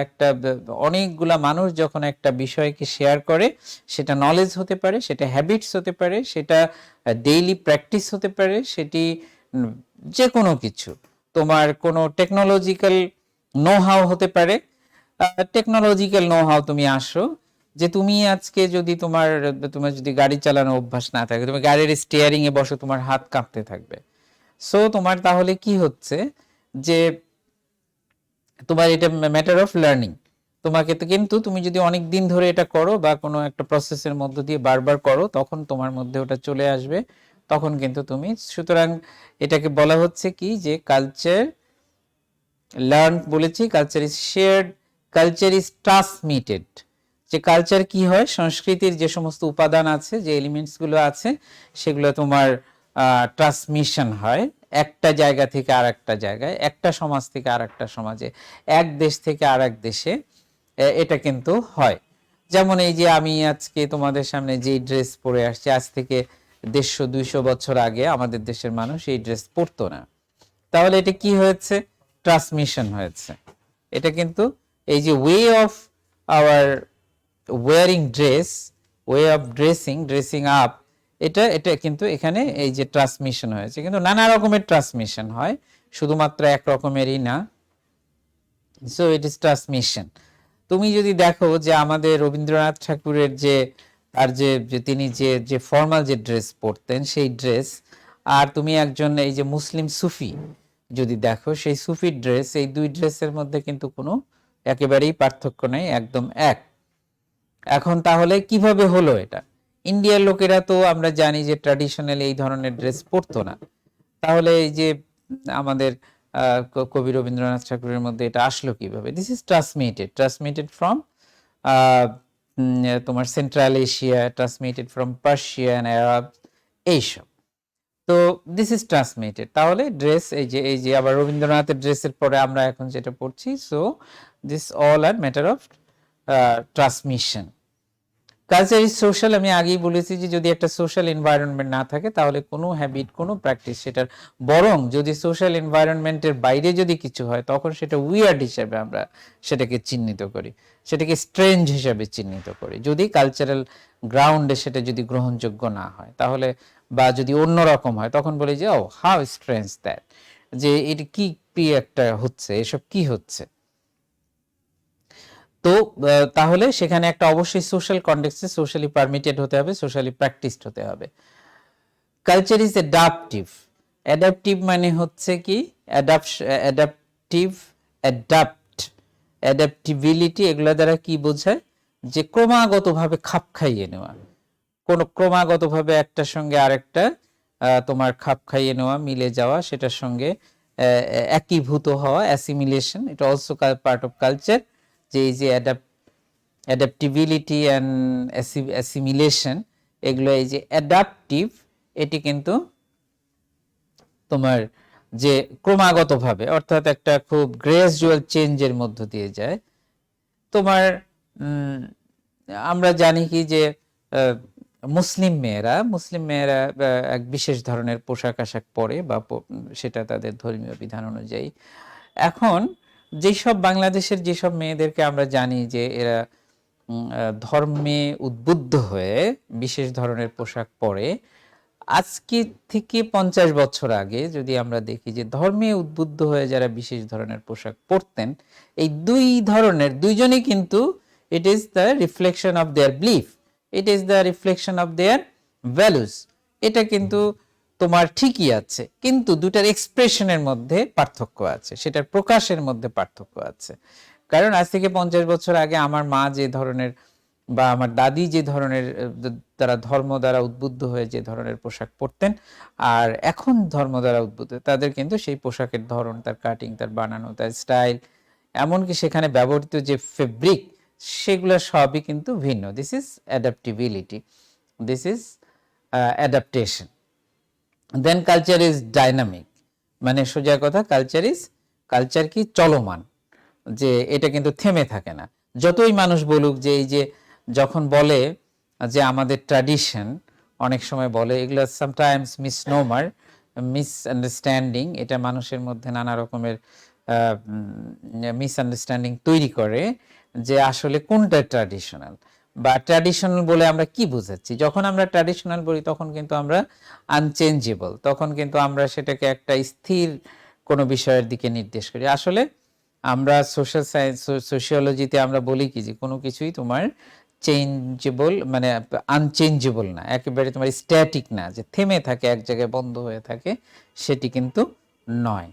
অনেকগুলা মানুষ যখন একটা বিষয়কে শেয়ার করে, সেটা নলেজ হতে পারে, সেটা হ্যাবিটস হতে পারে, সেটা ডেইলি প্র্যাকটিস হতে পারে, সেটি যে কোনো কিছু, তোমার কোনো টেকনোলজিক্যাল নো হাউ হতে পারে। টেকনোলজিক্যাল নো হাউ, তুমি আসো যে তুমি আজকে যদি তোমার যদি গাড়ি চালানো অভ্যাস না থাকে, তুমি গাড়ির স্টিয়ারিং এ বসো, তোমার হাত কাঁপতে থাকবে। সো তোমার তাহলে কি হচ্ছে যে তোমার এটা ম্যাটার অফ লার্নিং। তোমাকে তো, কিন্তু তুমি যদি অনেক দিন ধরে এটা করো বা কোনো একটা প্রসেসের মধ্য দিয়ে বারবার করো, তখন তোমার মধ্যে ওটা চলে আসবে, তখন কিন্তু তুমি। সুতরাং এটাকে বলা হচ্ছে কি যে কালচার লার্ন বলেছি, culture is shared, culture is transmitted. যে কালচার কি হয়, সংস্কৃতির যে সমস্ত উপাদান আছে, যে এলিমেন্টস গুলো আছে, সেগুলো তোমার ট্রান্সমিশন হয় একটা জায়গা থেকে আর একটা জায়গায়, একটা সমাজ থেকে আর একটা সমাজে, এক দেশ থেকে আর এক দেশে, এটা কিন্তু হয়। যেমন এই যে আমি আজকে তোমাদের সামনে যে ড্রেস পরে আসছি, আজ থেকে 150-200 বছর আগে আমাদের দেশের মানুষ এই ড্রেস পরতো না। তাহলে এটা কি হয়েছে, ট্রান্সমিশন হয়েছে। এটা কিন্তু এই যে way of our wearing dress, way of dressing up, এটা এটা কিন্তু এখানে এই যে ট্রান্সমিশন হয়েছে। কিন্তু নানা রকমের ট্রান্সমিশন হয়, শুধুমাত্র এক রকমেরই না। So it is transmission. তুমি যদি দেখো যে আমাদের রবীন্দ্রনাথ ঠাকুরের যে আর যে তিনি যে ফর্মাল যে ড্রেস পরতেন, সেই ড্রেস, আর তুমি একজন এই যে মুসলিম সুফি যদি দেখো, সেই সুফির ড্রেস, এই দুই ড্রেসের মধ্যে কিন্তু কোনো একেবারেই পার্থক্য নেই, একদম এক। এখন তাহলে কিভাবে হলো এটা? ইন্ডিয়ার লোকেরা তো আমরা জানি যে ট্র্যাডিশনালি এই ধরনের ড্রেস পরতো না। তাহলে এই যে আমাদের কবি রবীন্দ্রনাথ ঠাকুরের মধ্যে এটা আসলো কিভাবে? দিস ইজ ট্রান্সমিটেড ফ্রম তোমার Central Asia, transmitted from Persian, Arab, এইসব। তো দিস ইজ ট্রান্সমিটেড। তাহলে ড্রেস, এই যে আবার রবীন্দ্রনাথের ড্রেসের পরে আমরা এখন যেটা পড়ছি, so this all are matter of transmission. Culture is social. আমি আগেই বলেছি যে যদি একটা সোশ্যাল এনভায়রনমেন্ট না থাকে, তাহলে কোনো হ্যাবিট, কোনো প্র্যাকটিস সেটার, বরং যদি সোশ্যাল এনভায়রনমেন্টের বাইরে যদি কিছু হয়, তখন সেটা উইয়ার্ড হিসেবে আমরা সেটাকে চিহ্নিত করি, সেটাকে স্ট্রেঞ্জ হিসেবে চিহ্নিত করি, যদি কালচারাল গ্রাউন্ডে সেটা যদি গ্রহণযোগ্য না হয়, তাহলে, বা যদি অন্যরকম হয়, তখন বলি যে ও হাউ স্ট্রেঞ্জ দ্যাট, যে এটা কি একটা হচ্ছে, এসব কি হচ্ছে। তো তাহলে সেখানে একটা অবশ্যই সোশ্যাল কনটেক্সটে সোশ্যালি পারমিটেড হতে হবে, সোশ্যালি প্র্যাকটিসড হতে হবে। Culture is adaptive. অ্যাডাপটিভ মানে হচ্ছে কি, অ্যাডাপটিভ, অ্যাডাপ্ট, অ্যাডাপ্টিবিলিটি, এগুলা দ্বারা কি বোঝায়? যে ক্রমাগতভাবে খাপ খাইয়ে নেওয়া, ক্রমাগতভাবে একটার সঙ্গে আরেকটা তোমার খাপ খাইয়ে নেওয়া, মিলে যাওয়া, সেটার সঙ্গে একীভূত হওয়া, অ্যাসিমিলেশন। এটা অলসো পার্ট অফ কালচার। যে এই যে অ্যাডাপ্টিবিলিটি অ্যান্ড অ্যাসিমিলেশন, এগুলো এই যে অ্যাডাপটিভ, এটি কিন্তু তোমার যে ক্রমাগতভাবে, অর্থাৎ একটা খুব গ্রেজুয়াল চেঞ্জের মধ্য দিয়ে যায়। তোমার আমরা জানি কি যে মুসলিম মেয়েরা এক বিশেষ ধরনের পোশাক আশাক পরে, বা সেটা তাদের ধর্মীয় বিধান অনুযায়ী। এখন যেসব বাংলাদেশের যেসব মেয়েদেরকে আমরা জানি যে এরা ধর্মে উদ্বুদ্ধ হয়ে বিশেষ ধরনের পোশাক পরে, আজকে থেকে 50 বছর আগে যদি আমরা দেখি যে ধর্মে উদ্বুদ্ধ হয়ে যারা বিশেষ ধরনের পোশাক পরতেন, এই দুইজনই কিন্তু it is the reflection of their belief, it is the reflection of their values. এটা কিন্তু তোমার ঠিকই আছে, কিন্তু দুটার এক্সপ্রেশনের মধ্যে পার্থক্য আছে, সেটার প্রকাশের মধ্যে পার্থক্য আছে। কারণ আজ থেকে 50 বছর আগে আমার মা যে ধরনের, বা আমার দাদি যে ধরনের, তারা ধর্ম দ্বারা উদ্বুদ্ধ হয়ে যে ধরনের পোশাক পরতেন, আর এখন ধর্ম দ্বারা উদ্বুদ্ধ, তাদের কিন্তু সেই পোশাকের ধরন, তার কাটিং, তার বানানো, তার স্টাইল, এমনকি সেখানে ব্যবহৃত যে ফেব্রিক, সেগুলো সবই কিন্তু ভিন্ন। This is adaptability, this is adaptation. Then culture is dynamic, মানে সোজা কথা, কালচার কি চলমান, যে এটা কিন্তু থেমে থাকে না। যতই মানুষ বলুক যে এই যে যখন বলে যে আমাদের ট্র্যাডিশন, অনেক সময় বলে এগুলো সামটাইমস মিসনোমার, মিসআন্ডারস্ট্যান্ডিং, এটা মানুষের মধ্যে নানা রকমের মিসআন্ডারস্ট্যান্ডিং তৈরি করে যে আসলে কোনটা ট্র্যাডিশনাল, বা ট্র্যাডিশনাল বলে আমরা কি বোঝাচ্ছি। যখন আমরা ট্র্যাডিশনাল বলি তখন কিন্তু আমরা আনচেঞ্জেবল, তখন কিন্তু আমরা সেটাকে একটা স্থির কোনো বিষয়ের দিকে নির্দেশ করি। আসলে আমরা সোশ্যাল সায়েন্স, সোশিওলজিতে আমরা বলি কি যে কোনো কিছুই তোমার চেঞ্জেবল, মানে আনচেঞ্জেবল না, একেবারে তোমার স্ট্যাটিক না, যে থেমে থাকে এক জায়গায় বন্ধ হয়ে থাকে, সেটি কিন্তু নয়।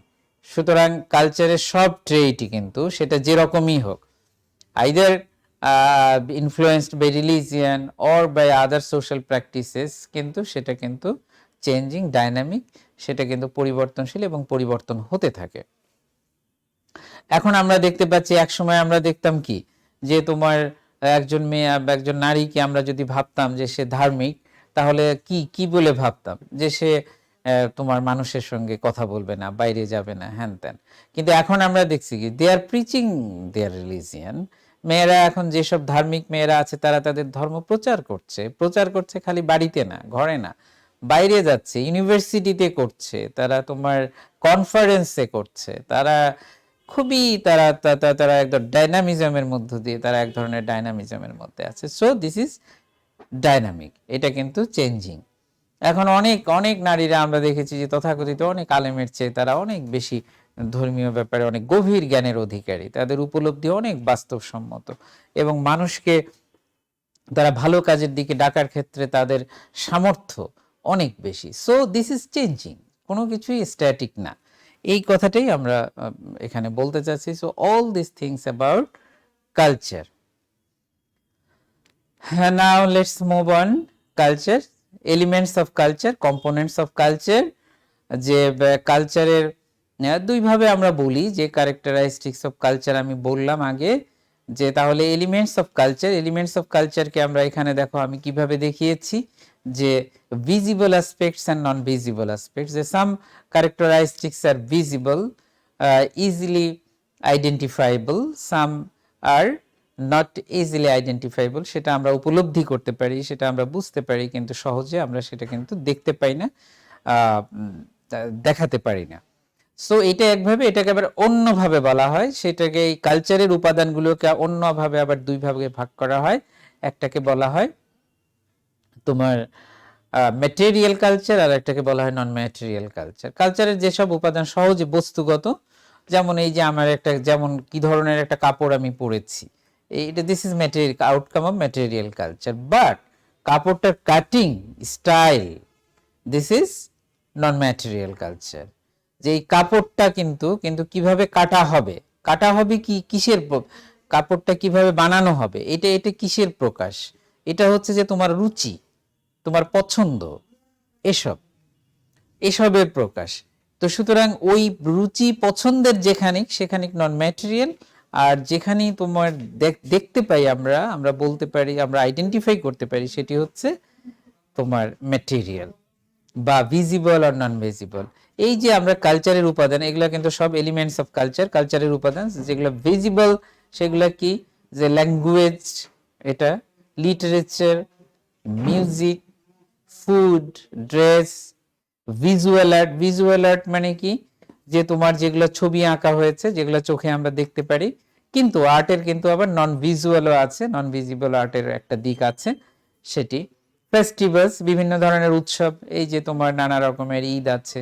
সুতরাং কালচারের সব ট্রেইটই কিন্তু, সেটা যেরকমই হোক, either influenced by religion or by other social practices, কিন্তু সেটা কিন্তু চেঞ্জিং, ডাইনামিক, সেটা কিন্তু পরিবর্তনশীল এবং পরিবর্তন হতে থাকে। এখন আমরা দেখতে পাচ্ছি, এক সময় আমরা দেখতাম কি যে তোমার একজন মেয়ে বা একজন নারীকে আমরা যদি ভাবতাম যে সে ধার্মিক, তাহলে কি বলে ভাবতাম? যে সে তোমার মানুষের সঙ্গে কথা বলবে না, বাইরে যাবে না, হ্যান ত্যান। কিন্তু এখন আমরা দেখছি কি দে আর প্রিচিং দেয়ার রিলিজিয়ান। মেয়েরা এখন যেসব ধার্মিক মেয়েরা আছে, তারা তাদের ধর্ম প্রচার করছে খালি বাড়িতে না, ঘরে না, বাইরে যাচ্ছে, ইউনিভার্সিটিতে করছে, তারা তোমার কনফারেন্সে করছে, তারা খুবই তারা একদম ডাইনামিজমের মধ্য দিয়ে, তারা এক ধরনের ডাইনামিজমের মধ্যে আছে। সো দিস ইজ ডাইনামিক, এটা কিন্তু চেঞ্জিং। এখন অনেক নারীরা আমরা দেখেছি যে তথাকথিত অনেক আলেমের চেয়ে তারা অনেক বেশি ধর্মীয় ব্যাপারে অনেক গভীর জ্ঞানের অধিকারী, তাদের উপলব্ধি অনেক বাস্তবসম্মত, এবং মানুষকে তারা ভালো কাজের দিকে ডাকার ক্ষেত্রে তাদের সামর্থ্য অনেক বেশি। সো দিস ইজ চেঞ্জিং, কোনো কিছুই স্ট্যাটিক না, এই কথাটাই আমরা এখানে বলতে চাচ্ছি। So all this things about culture. Now let's move on. Culture, elements of culture, components of culture. যে কালচারের দুইভাবে আমরা বলি, যে ক্যারেক্টারিস্টিক্স অফ কালচার আমি বললাম আগে, যে তাহলে এলিমেন্টস অফ কালচারকে আমরা এখানে দেখো আমি কিভাবে দেখিয়েছি, যে visible aspects and non-visible aspects. Some characteristics are visible, easily identifiable, some are not easily identifiable. সেটা আমরা উপলব্ধি করতে পারি, সেটা আমরা বুঝতে পারি, কিন্তু সহজে আমরা সেটা কিন্তু দেখতে পাই না, দেখাতে পারি না। সো এটা একভাবে, এটাকে আবার অন্যভাবে বলা হয়, সেটাকে এই কালচারের উপাদানগুলোকে অন্যভাবে আবার দুই ভাগে ভাগ করা হয়। একটাকে বলা হয় তোমার ম্যাটেরিয়াল কালচার, আর একটাকে বলা হয় নন ম্যাটেরিয়াল কালচার। কালচারের যেসব উপাদান সহজে বস্তুগত, যেমন এই যে আমার একটা, যেমন কি ধরনের একটা কাপড় আমি পরেছি, এটা this is material, outcome of material culture. But কাপড়টার cutting style, this is non material culture. যে এই কাপড়টা কিন্তু কিভাবে কাটা হবে, কাটা হবে কি, কিসের কাপড়টা কিভাবে বানানো হবে, এটা এটা কিসের প্রকাশ, এটা হচ্ছে যে তোমার রুচি, তোমার পছন্দ, এসব এসবের প্রকাশ। তো সুতরাং ওই রুচি পছন্দের যেখানে সেখানে নন ম্যাটেরিয়াল, আর যেখানেই তোমার দেখতে পাই আমরা, আমরা বলতে পারি, আমরা আইডেন্টিফাই করতে পারি, সেটি হচ্ছে তোমার ম্যাটেরিয়াল বা ভিজিবল আর নন ভিজিবল। এই যে আমরা কালচারের উপাদান, এগুলা কিন্তু সব এলিমেন্টস অফ কালচার, কালচারের উপাদান। যেগুলো ভিজিবল সেগুলা কি, যে ল্যাঙ্গুয়েজ, এটা literature, music, food, dress. Visual art, visual art মানে কি, যে তোমার যেগুলো ছবি আঁকা হয়েছে, যেগুলো চোখে আমরা দেখতে পারি। কিন্তু আর্টের কিন্তু আবার নন ভিজুয়ালও আছে, নন ভিজিবল আর্টের একটা দিক আছে, সেটি ফেস্টিভ্যালস, বিভিন্ন ধরনের উৎসব, এই যে তোমার নানা রকমের ঈদ আছে,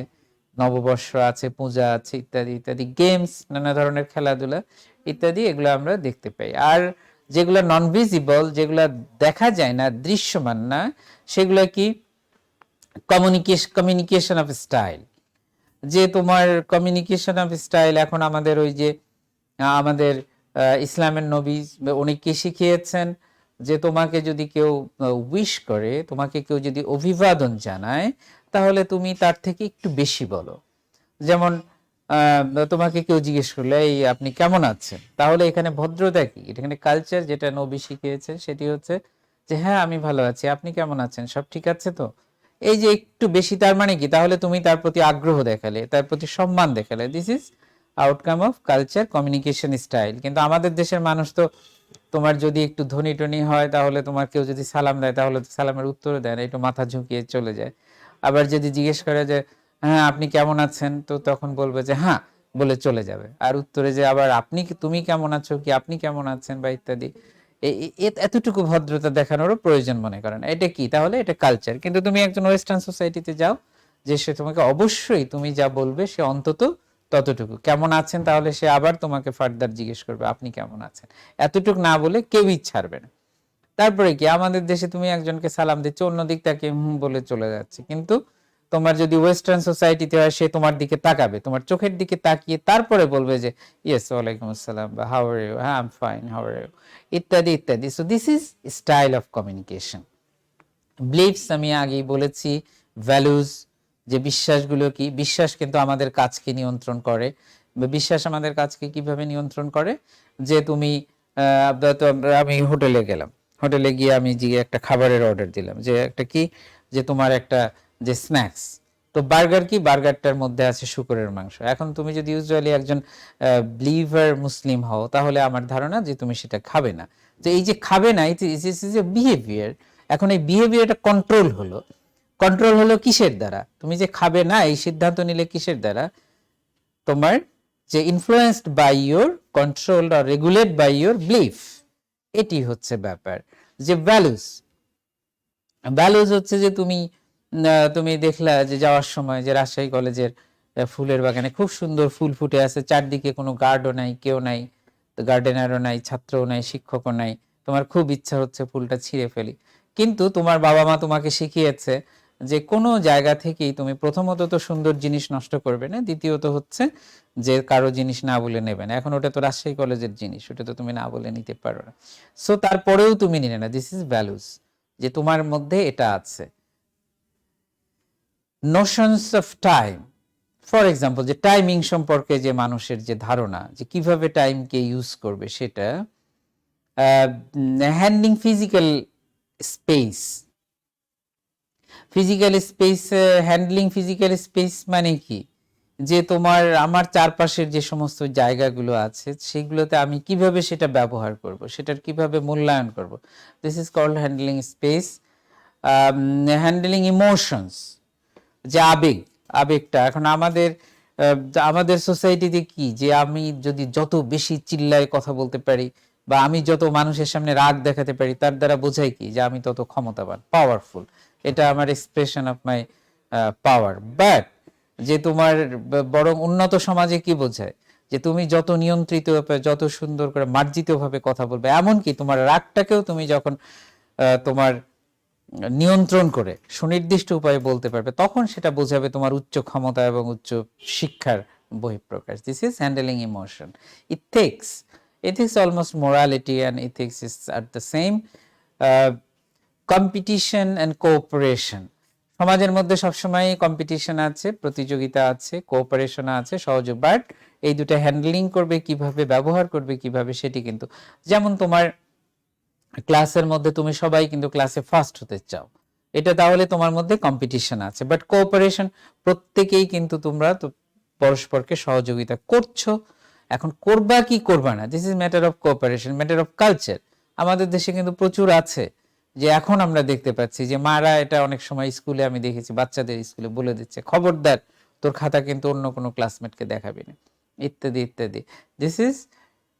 নববর্ষ আছে, পূজা আছে, ইত্যাদি ইত্যাদি। গেমস, নানা ধরনের খেলাধুলা ইত্যাদি, এগুলো আমরা দেখতে পাই। আর যেগুলো নন ভিজিবল, যেগুলো দেখা যায় না, দৃশ্যমান না, সেগুলো কি, কমিউনিকেশন অফ স্টাইল। যে তোমার কমিউনিকেশন অফ স্টাইল, এখন আমাদের ওই যে আমাদের ইসলামের নবী অনেককে শিখিয়েছেন যে তোমাকে যদি কেউ উইশ করে, তোমাকে কেউ যদি অভিবাদন জানায়, তাহলে তুমি তার থেকে একটু বেশি বলো। যেমন তোমাকে কেউ জিজ্ঞেস করলে এই আপনি কেমন আছেন, তাহলে এখানে ভদ্রতা কি, এখানে কালচার যেটা নবী শিখিয়েছে সেটি হচ্ছে যে হ্যাঁ আমি ভালো আছি, আপনি কেমন আছেন, সব ঠিক আছে তো। এই যে একটু বেশি, তার মানে কি, তাহলে তুমি তার প্রতি আগ্রহ দেখালে, তার প্রতি সম্মান দেখালে। This is outcome of culture, communication style. কিন্তু আমাদের দেশের মানুষ তো, তোমার যদি একটু ধনী টনি হয়, তাহলে তোমার কেউ যদি সালাম দেয়, তাহলে সালামের উত্তর দেয় না, একটু মাথা ঝুঁকিয়ে চলে যায়। আবার যদি জিজ্ঞেস করে যে হ্যাঁ আপনি কেমন আছেন, তো তখন বলবে যে হ্যাঁ বলে চলে যাবে। আর উত্তরে যে আবার আপনি তুমি কেমন আছো, কি আপনি কেমন আছেন বা ইত্যাদি, এতটুকু ভদ্রতা দেখানোরও প্রয়োজন মনে করেন। এটা কি, তাহলে এটা কালচার। কিন্তু তুমি একজন ওয়েস্টার্ন সোসাইটিতে যাও, যে সে তোমাকে অবশ্যই তুমি যা বলবে সে অন্তত ততটুকু, কেমন আছেন, তাহলে সে আবার তোমাকে ফার্দার জিজ্ঞেস করবে আপনি কেমন আছেন, এতটুকু না বলে কেউই ছাড়বে না। তারপরে কি, আমাদের দেশে তুমি একজনকে সালাম দিচ্ছ, অন্যদিক তাকে বলে চলে যাচ্ছে। কিন্তু তোমার যদি ওয়েস্টার্ন সোসাইটিতে হয়, সে তোমার দিকে তাকাবে, তোমার চোখের দিকে তাকিয়ে তারপরে বলবে যে ইয়েস ওয়ালাইকুম আসসালাম, বা হাউ আর ইউ, হ্যাঁ I am fine, how are you, ইত্যাদি ইত্যাদি। So this is style of communication. Beliefs আমি আগেই বলেছি, ভ্যালুজ, যে বিশ্বাসগুলো কি, বিশ্বাস কিন্তু আমাদের কাজকে নিয়ন্ত্রণ করে। বিশ্বাস আমাদের কাজকে কিভাবে নিয়ন্ত্রণ করে, যে তুমি আমি হোটেলে গেলাম, হোটেলে গিয়ে আমি যে একটা খাবারের অর্ডার দিলাম, যে একটা কি, যে তোমার একটা যে স্ন্যাক্স, তো বার্গার কি, বার্গারটার মধ্যে আছে শুকরের মাংস। এখন তুমি যদি ইউজুয়ালি একজন বিলিভার মুসলিম হও, তাহলে আমার ধারণা যে তুমি সেটা খাবে না। তো এই যে খাবে না, ইট ইজ এ বিহেভিয়ার। এখন এই বিহেভিয়ারটা কন্ট্রোল হলো, কন্ট্রোল হলো কিসের দ্বারা, তুমি যে খাবে না এই সিদ্ধান্ত নিলে কিসের দ্বারা, তোমার যে influenced by your, controlled or regulate by your belief. এটি হচ্ছে ব্যাপার। যে ভ্যালুস, ভ্যালুস হচ্ছে যে তুমি তুমি দেখলা যে যাওয়ার সময় যে রাজশাহী কলেজের ফুলের বাগানে খুব সুন্দর ফুল ফুটে আছে, চারদিকে কোনো গার্ডও নাই, কেউ নাই, গার্ডেনারও নাই, ছাত্রও নাই, শিক্ষকও নাই, তোমার খুব ইচ্ছা হচ্ছে ফুলটা ছিঁড়ে ফেলি। কিন্তু তোমার বাবা মা তোমাকে শিখিয়েছে যে কোনো জায়গা থেকেই তুমি প্রথমত তো সুন্দর জিনিস নষ্ট করবে না, দ্বিতীয়ত হচ্ছে যে কারো জিনিস না বলে নেবে না। এখন ওটা তো রাজশাহী কলেজের জিনিস, ওটা তো তুমি না বলে নিতে পারো না। সো তারপরেও তুমি নিলে না, দিস ইজ ভ্যালুস, যে তোমার মধ্যে এটা আছে। Notions of time, for example, যে টাইমিং সম্পর্কে যে মানুষের যে ধারণা, যে কিভাবে টাইমকে ইউজ করবে, সেটা handling physical space. Physical space, handling physical space মানে কি, যে তোমার আমার চারপাশের যে সমস্ত জায়গাগুলো আছে সেগুলোতে আমি কিভাবে সেটা ব্যবহার করব, সেটার কিভাবে মূল্যায়ন করব, this is called handling space. Handling emotions, যে আবেগ, আবেগটা এখন আমাদের আমাদের সোসাইটিতে কি, যে আমি যদি যত বেশি চিল্লায় কথা বলতে পারি, বা আমি যত মানুষের সামনে রাগ দেখাতে পারি, তার দ্বারা বোঝায় কি, যে আমি তত ক্ষমতাবান, পাওয়ারফুল, এটা আমার expression of my power. But যে তোমার বরং উন্নত সমাজে কি বোঝায়, যে তুমি যত নিয়ন্ত্রিত, যত সুন্দর করে মার্জিত ভাবে কথা বলবে, এমনকি তোমার রাগটাকেও তুমি যখন তোমার নিয়ন্ত্রণ করে সুনির্দিষ্ট উপায়ে বলতে পারবে, তখন সেটা বোঝাবে তোমার উচ্চ ক্ষমতা এবং উচ্চ শিক্ষার বহিঃপ্রকাশ। This is handling emotion. ethics almost morality and ethics is at the same. Competition and cooperation, সমাজের মধ্যে সবসময় কম্পিটিশন আছে, প্রতিযোগিতা আছে, কোঅপারেশন আছে, সহযোগ, বাট এই দুটো হ্যান্ডলিং করবে কিভাবে, ব্যবহার করবে কিভাবে, সেটি কিন্তু, যেমন তোমার ক্লাসের মধ্যে তুমি সবাই কিন্তু ক্লাসে ফার্স্ট হতে চাও, এটা তাহলে তোমার মধ্যে কম্পিটিশন আছে, বাট কোঅপারেশন, প্রত্যেকেই কিন্তু তোমরা তো পরস্পরকে সহযোগিতা করছো। এখন করবা কি করবা না, this is matter of cooperation, matter of culture. আমাদের দেশে কিন্তু প্রচুর আছে, যে এখন আমরা দেখতে পাচ্ছি যে মারা এটা অনেক সময় স্কুলে আমি দেখেছি, বাচ্চাদের স্কুলে বলে দিচ্ছে, খবরদার তোর খাতা কিন্তু অন্য কোনো ক্লাসমেটকে দেখাবি না, ইত্যাদি ইত্যাদি। This is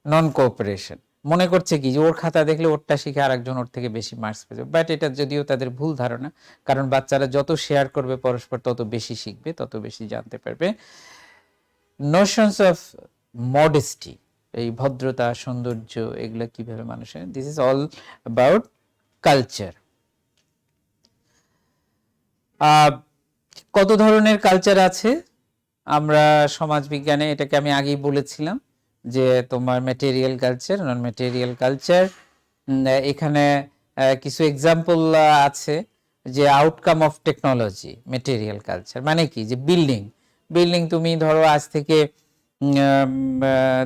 non cooperation. মনে করছে কি যে ওর খাতা দেখলে ওরটা শিখে আরেকজন ওর থেকে বেশি মার্কস পেয়ে যাবে, বাট এটা যদিও তাদের ভুল ধারণা, কারণ বাচ্চারা যত শেয়ার করবে পরস্পর তত বেশি শিখবে, তত বেশি জানতে পারবে। নোশনস অফ মডেস্টি, এই ভদ্রতা, সৌন্দর্য, এগুলো কিভাবে মানুষের, this is all about culture. কত ধরনের কালচার আছে আমরা সমাজ বিজ্ঞানে, এটাকে আমি আগেই বলেছিলাম যে তোমার ম্যাটেরিয়াল কালচার, নন ম্যাটেরিয়াল কালচার। এখানে কিছু এক্সাম্পল আছে, যে outcome of technology, material culture মানে কি, যে বিল্ডিং তুমি ধরো আজ থেকে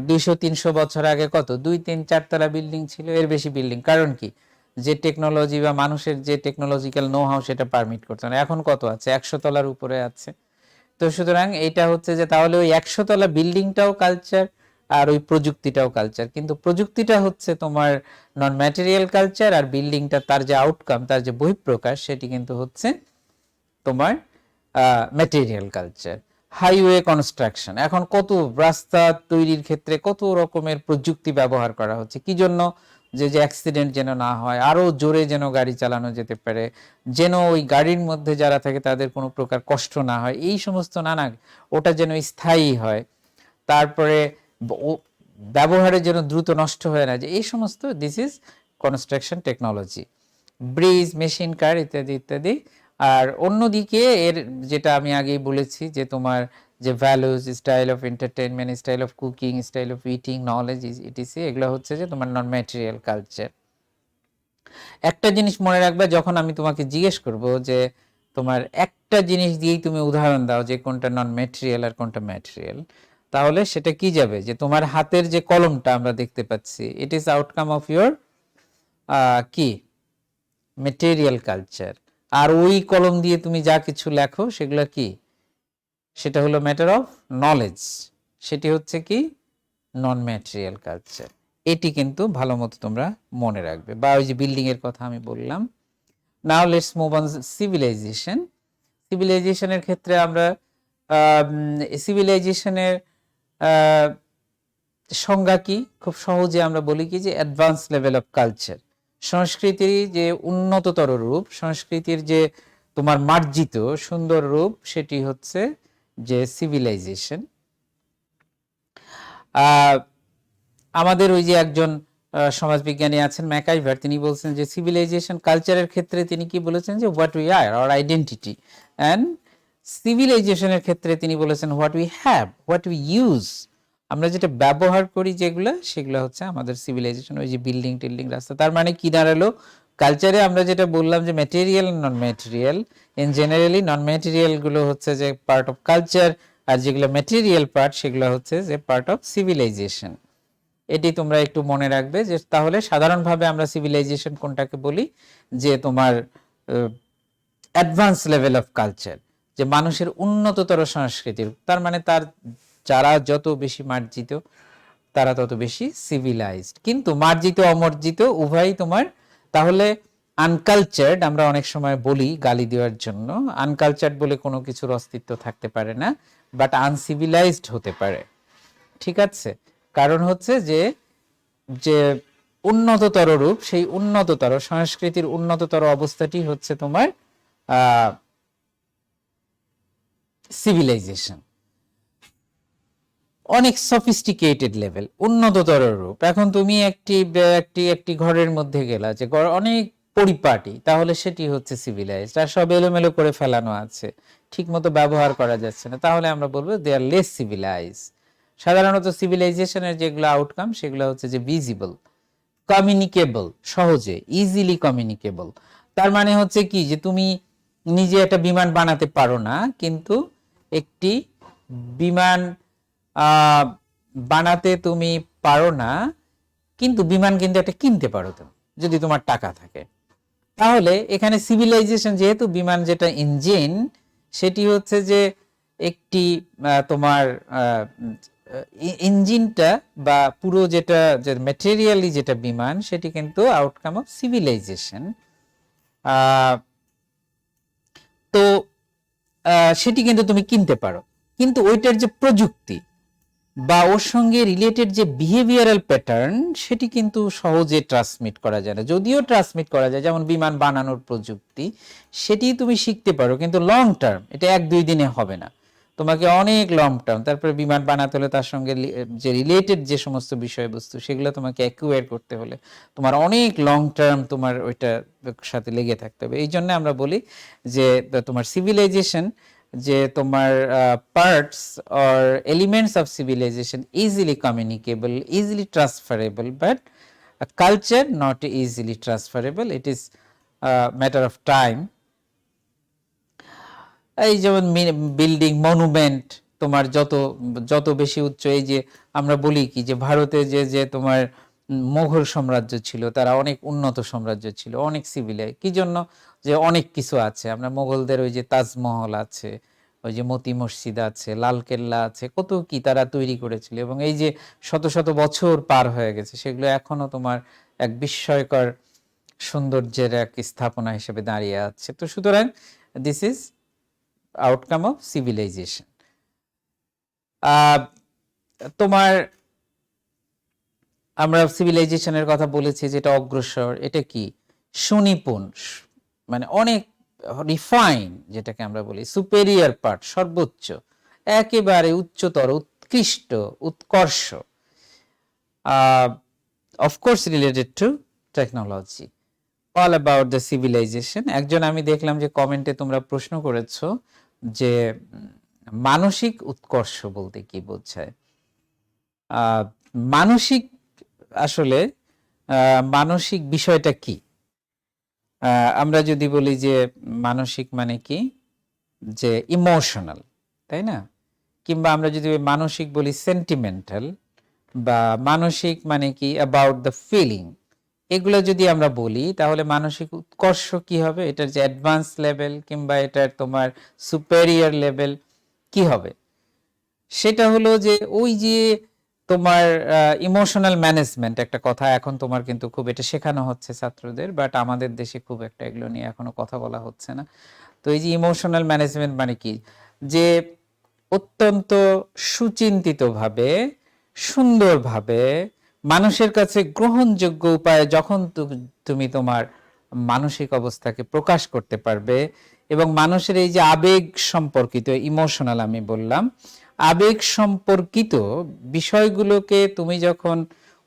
200-300 বছর আগে কত 2-3-4 তলা বিল্ডিং ছিল, এর বেশি বিল্ডিং, কারণ কি, যে টেকনোলজি বা মানুষের যে টেকনোলজিক্যাল নো হাউ সেটা পারমিট করতে না, এখন কত আছে, 100 তলার উপরে আছে। তো সুতরাং এইটা হচ্ছে যে তাহলে ওই 100 তলা বিল্ডিংটাও কালচার, আর ওই প্রযুক্তিটাও কালচার, কিন্তু প্রযুক্তিটা হচ্ছে তোমার নন ম্যাটেরিয়াল কালচার, আর বিল্ডিংটা তার যে আউটকাম, তার যে বহিঃপ্রকাশ, সেটি কিন্তু হচ্ছে তোমার ম্যাটেরিয়াল কালচার। হাইওয়ে কনস্ট্রাকশন, এখন কত রাস্তা তৈরির ক্ষেত্রে কত রকমের প্রযুক্তি ব্যবহার করা হচ্ছে, কি জন্য, যে অ্যাক্সিডেন্ট যেন না হয়, আরো জোরে যেন গাড়ি চালানো যেতে পারে, যেন ওই গাড়ির মধ্যে যারা থাকে তাদের কোনো প্রকার কষ্ট না হয়, এই সমস্ত নানা, ওটা যেন স্থায়ী হয়, তারপরে ব্যবহারে যেন দ্রুত নষ্ট হয় না, যে এই সমস্ত, this is construction technology. Bridge, machine car, ইত্যাদি ইত্যাদি। আর অন্যদিকে এর যেটা আমি আগেই বলেছি, যে তোমার যে values, style of entertainment, style of cooking, style of eating, knowledge, etc, এগুলো হচ্ছে যে তোমার নন ম্যাটেরিয়াল কালচার। একটা জিনিস মনে রাখবে, যখন আমি তোমাকে জিজ্ঞেস করব যে তোমার একটা জিনিস দিয়েই তুমি উদাহরণ দাও যে কোনটা নন ম্যাটেরিয়াল আর কোনটা ম্যাটেরিয়াল, তাহলে সেটা কি যাবে, যে তোমার হাতের যে কলমটা আমরা দেখতে পাচ্ছি, it is outcome of your কি, ম্যাটেরিয়াল কালচার। আর ওই কলম দিয়ে তুমি যা কিছু লেখো সেগুলো কি, সেটা হলো ম্যাটার অফ নলেজ, সেটি হচ্ছে কি নন ম্যাটেরিয়াল কালচার। এটি কিন্তু ভালো মতো তোমরা মনে রাখবে। বা ওই যে বিল্ডিং এর কথা আমি বললাম। Now let's move on civilization. সিভিলাইজেশনের ক্ষেত্রে আমরা সিভিলাইজেশনের সংজ্ঞা কি, খুব সহজে আমরা বলি কি, যে অ্যাডভান্স লেভেল অফ কালচার, সংস্কৃতির যে উন্নততর রূপ, সংস্কৃতির যে তোমার মার্জিত সুন্দর রূপ, সেটি হচ্ছে যে সিভিলাইজেশন। আমাদের ওই যে একজন সমাজবিজ্ঞানী আছেন ম্যাকাইভার, তিনি বলছেন যে সিভিলাইজেশন কালচারের ক্ষেত্রে তিনি কি বলেছেন, যে what we are, our identity, and সিভিলাইজেশনের ক্ষেত্রে তিনি বলেছেন what we have, what we use, আমরা যেটা ব্যবহার করি যেগুলো, সেগুলো হচ্ছে আমাদের সিভিলাইজেশন। ওই যে বিল্ডিং টিল্ডিং, রাস্তা, তার মানে কি দাঁড়ালো, কালচারে আমরা যেটা বললাম যে material non material, in generally non material গুলো হচ্ছে যে পার্ট অফ কালচার, আর যেগুলো ম্যাটেরিয়াল পার্ট সেগুলো হচ্ছে যে পার্ট অফ সিভিলাইজেশন। এটি তোমরা একটু মনে রাখবে, যে তাহলে সাধারণভাবে আমরা সিভিলাইজেশন কোনটাকে বলি, যে তোমার অ্যাডভান্স লেভেল অফ কালচার, যে মানুষের উন্নততর সংস্কৃতির, তার মানে তার যারা যত বেশি মার্জিত তারা তত বেশি সিভিলাইজড। কিন্তু মার্জিত অমর্জিত উভয়ই তোমার, তাহলে আনকালচার্ড আমরা অনেক সময় বলি গালি দেওয়ার জন্য, আনকালচার্ড বলে কোনো কিছুর অস্তিত্ব থাকতে পারে না, বাট আনসিভিলাইজড হতে পারে, ঠিক আছে। কারণ হচ্ছে যে যে উন্নততর রূপ, সেই উন্নততর সংস্কৃতির উন্নততর অবস্থাটি হচ্ছে তোমার সিভিলাইজেশন। অনেক সফিস্টিকেটেড লেভেল, উন্নততর রূপ। এখন তুমি একটি ঘরের মধ্যে গেলা, যে ঘর অনেক পরিপাটি, তাহলে সেটি হচ্ছে সিভিলাইজড। আর সব এলোমেলো করে ফেলানো আছে, ঠিকমতো ব্যবহার করা যাচ্ছে না, তাহলে আমরা বলবো দে আর লেস সিভিলাইজ। সাধারণত সিভিলাইজেশনের যেগুলো আউটকাম সেগুলো হচ্ছে যে ভিজিবল, কমিউনিকেবল, সহজে ইজিলি কমিউনিকেবল। তার মানে হচ্ছে কি যে তুমি নিজে একটা বিমান বানাতে পারো না, কিন্তু একটি বিমান বানাতে তুমি পারো না, কিন্তু বিমান কিন্তু একটা কিনতে পারো তুমি, যদি তোমার টাকা থাকে। তাহলে এখানে সিভিলাইজেশন, যেহেতু বিমান যেটা ইঞ্জিন, সেটি হচ্ছে যে একটি তোমার ইঞ্জিনটা বা পুরো যেটা যে ম্যাটেরিয়ালি যেটা বিমান, সেটি কিন্তু আউটকাম অফ সিভিলাইজেশন। তো সেটি কিন্তু তুমি কিনতে পারো, কিন্তু ওইটার যে প্রযুক্তি বা ওর সঙ্গে রিলেটেড যে বিহেভিয়ারাল প্যাটার্ন, সেটি কিন্তু সহজে ট্রান্সমিট করা যায় না। যদিও ট্রান্সমিট করা যায়, যেমন বিমান বানানোর প্রযুক্তি, সেটি তুমি শিখতে পারো, কিন্তু লং টার্ম, এটা 1-2 দিনে হবে না। তোমাকে অনেক লং টার্ম, তারপরে বিমান বানাতে হলে তার সঙ্গে যে রিলেটেড যে সমস্ত বিষয়বস্তু, সেগুলো তোমাকে অ্যাকুয়ার করতে হলে তোমার অনেক লং টার্ম তোমার ওইটার সাথে লেগে থাকতে হবে। এই জন্য আমরা বলি যে তোমার সিভিলাইজেশন, যে তোমার parts or elements of civilization easily communicable, easily transferable, but culture not easily transferable, it is matter of time. এই যেমন বিল্ডিং, মনুমেন্ট, তোমার যত যত বেশি উচ্চ, এই যে আমরা বলি কি যে ভারতে যে যে তোমার মোগল সাম্রাজ্য ছিল, তারা অনেক উন্নত সাম্রাজ্য ছিল, অনেক সিভিলাইজ, কি জন্য? যে অনেক কিছু আছে। আমরা মোগলদের ওই যে তাজমহল আছে, ওই যে মতি মসজিদ আছে, লালকেল্লা আছে, কত কি তারা তৈরি করেছিল, এবং এই যে শত শত বছর পার হয়ে গেছে, সেগুলো এখনো তোমার এক বিস্ময়কর সৌন্দর্যের এক স্থাপনা হিসেবে দাঁড়িয়ে আছে। তো সুতরাং this is outcome of civilization. তোমার আমরা সিভিলাইজেশনের কথা বলেছি, যেটা অগ্রসর, এটা কি সুনিপুণ, মানে অনেক রিফাইন, যেটাকে আমরা বলি সুপেরিয়র পার্ট, সর্বোচ্চ, একেবারে উচ্চতর, উৎকৃষ্ট, উৎকর্ষ, of course related to technology. All about the civilization. একজন আমি দেখলাম যে কমেন্টে তোমরা প্রশ্ন করেছো যে মানসিক উৎকর্ষ বলতে কি বোঝায়। মানসিক, আসলে মানসিক বিষয়টা কি? আমরা যদি বলি যে মানসিক মানে কি, যে ইমোশনাল, তাই না? কিংবা আমরা যদি মানসিক বলি সেন্টিমেন্টাল, বা মানসিক মানে কি অ্যাবাউট দ্য ফিলিং, এগুলো যদি আমরা বলি, তাহলে মানসিক উৎকর্ষ কি হবে? এটার যে অ্যাডভান্স লেভেল কিংবা এটার তোমার সুপেরিয়র লেভেল কি হবে? সেটা হলো যে ওই যে তোমার ইমোশনাল ম্যানেজমেন্ট, একটা কথা এখন তোমার কিন্তু খুব এটা শেখানো হচ্ছে ছাত্রদের, বাট আমাদের দেশে খুব একটা এগুলো নিয়ে এখনো কথা বলা হচ্ছে না। তো এই যে ইমোশনাল ম্যানেজমেন্ট মানে কি, যে অত্যন্ত সুচিন্তিতভাবে, সুন্দরভাবে, মানুষের কাছে গ্রহণযোগ্য উপায়ে যখন তুমি তোমার মানসিক অবস্থাকে প্রকাশ করতে পারবে, এবং মানুষের এই যে আবেগ সম্পর্কিত, ইমোশনাল আমি বললাম, আবেগ সম্পর্কিত বিষয়গুলোকে তুমি যখন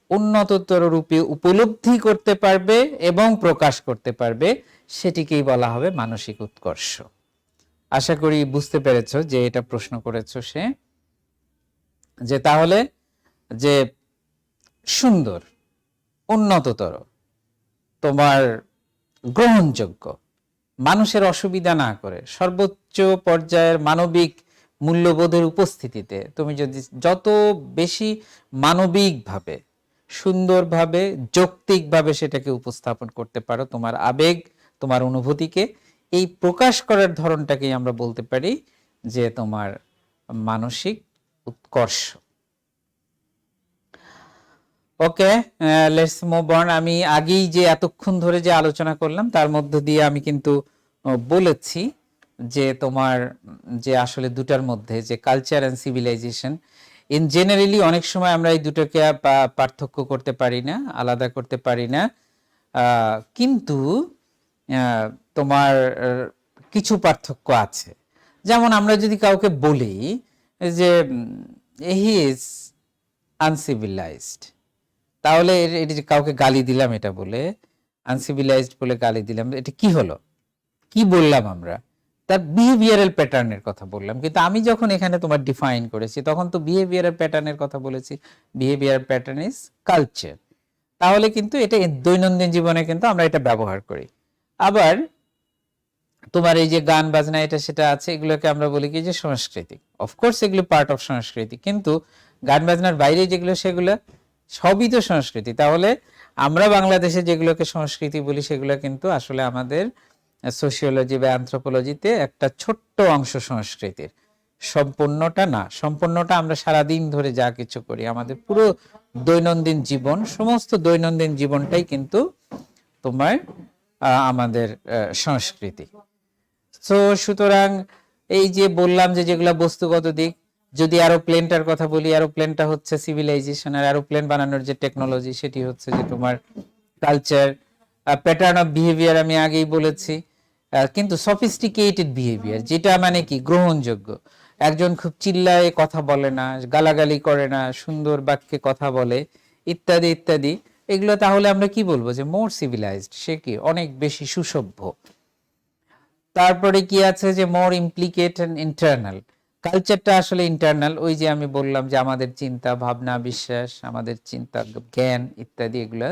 উন্নততর রূপে উপলব্ধি করতে পারবে এবং প্রকাশ করতে পারবে, সেটিকেই বলা হবে মানসিক উৎকর্ষ। আশা করি বুঝতে পেরেছো যে এটা প্রশ্ন করেছো সে, যে তাহলে যে সুন্দর, উন্নততর, তোমার গ্রহণযোগ্য, মানুষের অসুবিধা না করে, সর্বোচ্চ পর্যায়ের মানবিক মূল্যবোধের উপস্থিতিতে তুমি যদি যত বেশি মানবিকভাবে, সুন্দরভাবে, যৌক্তিকভাবে সেটাকে উপস্থাপন করতে পারো, তোমার আবেগ, তোমার অনুভূতিকে, এই প্রকাশ করার ধরনটাকেই আমরা বলতে পারি যে তোমার মানসিক উৎকর্ষ। ওকে, লেটস মুভ অন। আমি আগেই যে এতক্ষণ ধরে যে আলোচনা করলাম, তার মধ্য দিয়ে আমি কিন্তু বলেছি যে তোমার যে আসলে দুটার মধ্যে যে culture and civilization, in generally অনেক সময় আমরা এই দুটোকে পার্থক্য করতে পারি না, আলাদা করতে পারি না, কিন্তু তোমার কিছু পার্থক্য আছে। যেমন আমরা যদি কাউকে বলি যে হি ইজ আনসিভিলাইজড, তাহলে এটা কাউকে গালি দিলাম, এটা বলে আনসিভিলাইজড বলে গালি দিলাম, এটা কি হলো, কি বললাম আমরা? তার বিহেভিয়ারাল প্যাটার্নের কথা বললাম, কিন্তু আমি যখন এখানে তোমার ডিফাইন করেছি তখন তো বিহেভিয়ারাল প্যাটার্নের কথা বলেছি। Behaviour pattern is culture. তাহলে কিন্তু এটা দৈনন্দিন জীবনে কিন্তু আমরা এটা ব্যবহার করি। আবার তোমার এই যে গান বাজনা এটা সেটা আছে, এগুলোকে আমরা বলি কি যে সংস্কৃতি। অফকোর্স এগুলো পার্ট অফ সংস্কৃতি, কিন্তু গান বাজনার বাইরে যেগুলো সেগুলো সবই তো সংস্কৃতি। তাহলে আমরা বাংলাদেশে যেগুলোকে সংস্কৃতি বলি সেগুলো কিন্তু আসলে আমাদের সোশিওলজি বা অ্যানথ্রোপোলজিতে একটা ছোট্ট অংশ সংস্কৃতির, সম্পূর্ণটা না। সম্পূর্ণটা আমরা সারাদিন ধরে যা কিছু করি, আমাদের পুরো দৈনন্দিন জীবন, সমস্ত দৈনন্দিন জীবনটাই কিন্তু তোমার আমাদের সংস্কৃতি। তো সুতরাং এই যে বললাম যে যেগুলা বস্তুগত দিক, যদি এরোপ্লেনটার কথা বলি, এরোপ্লেনটা হচ্ছে সিভিলাইজেশন, আর এরোপ্লেন বানানোর যে টেকনোলজি সেটি হচ্ছে যে তোমার কালচার। প্যাটার্ন অফ বিহেভিয়ার আমি আগেই বলেছি, কিন্তু সফিস্টিকেটেড বিহেভিয়ার যেটা মানে কি গ্রহণযোগ্য, একজন খুব চিল্লায় কথা বলে না, গালাগালি করে না, সুন্দর বাক্যে কথা বলে, ইত্যাদি ইত্যাদি, এগুলো তাহলে আমরা কি বলবো যে মোর সিভিলাইজড, সে কি অনেক বেশি সুসভ্য। তারপরে কি আছে যে মোর ইমপ্লিকেট এন্ড ইন্টারনাল, কালচারটা আসলে ইন্টারনাল। ওই যে আমি বললাম যে আমাদের চিন্তা ভাবনা বিশ্বাস, আমাদের চিন্তা জ্ঞান ইত্যাদি এগুলো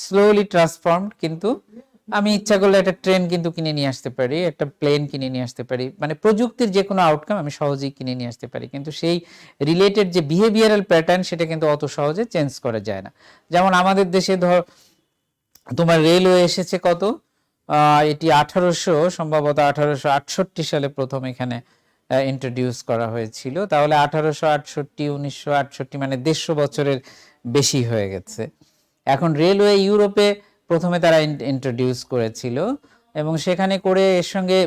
স্লোলি ট্রান্সফর্মড। কিন্তু আমি ইচ্ছা করলে একটা ট্রেন কিন্তু কিনে নিয়ে আসতে পারি, একটা প্লেন কিনে নিয়ে আসতে পারি, মানে প্রযুক্তির যে কোনো আউটকাম আমি সহজেই কিনে নিয়ে আসতে পারি, কিন্তু সেই রিলেটেড যে বিহেভিয়ারাল প্যাটার্ন সেটা কিন্তু অত সহজে চেঞ্জ করা যায় না। যেমন আমাদের দেশে ধর তোমার রেলওয়ে এসেছে কত, এটি সম্ভবত 1868 সালে প্রথম এখানে ইন্ট্রোডিউস করা হয়েছিল। তাহলে 1868, 1968 মানে 150 বছরের বেশি হয়ে গেছে। এখন রেলওয়ে ইউরোপে প্রথমে তারা ইন্ট্রোডিউস করেছিল, এবং সেখানে করে এর সঙ্গে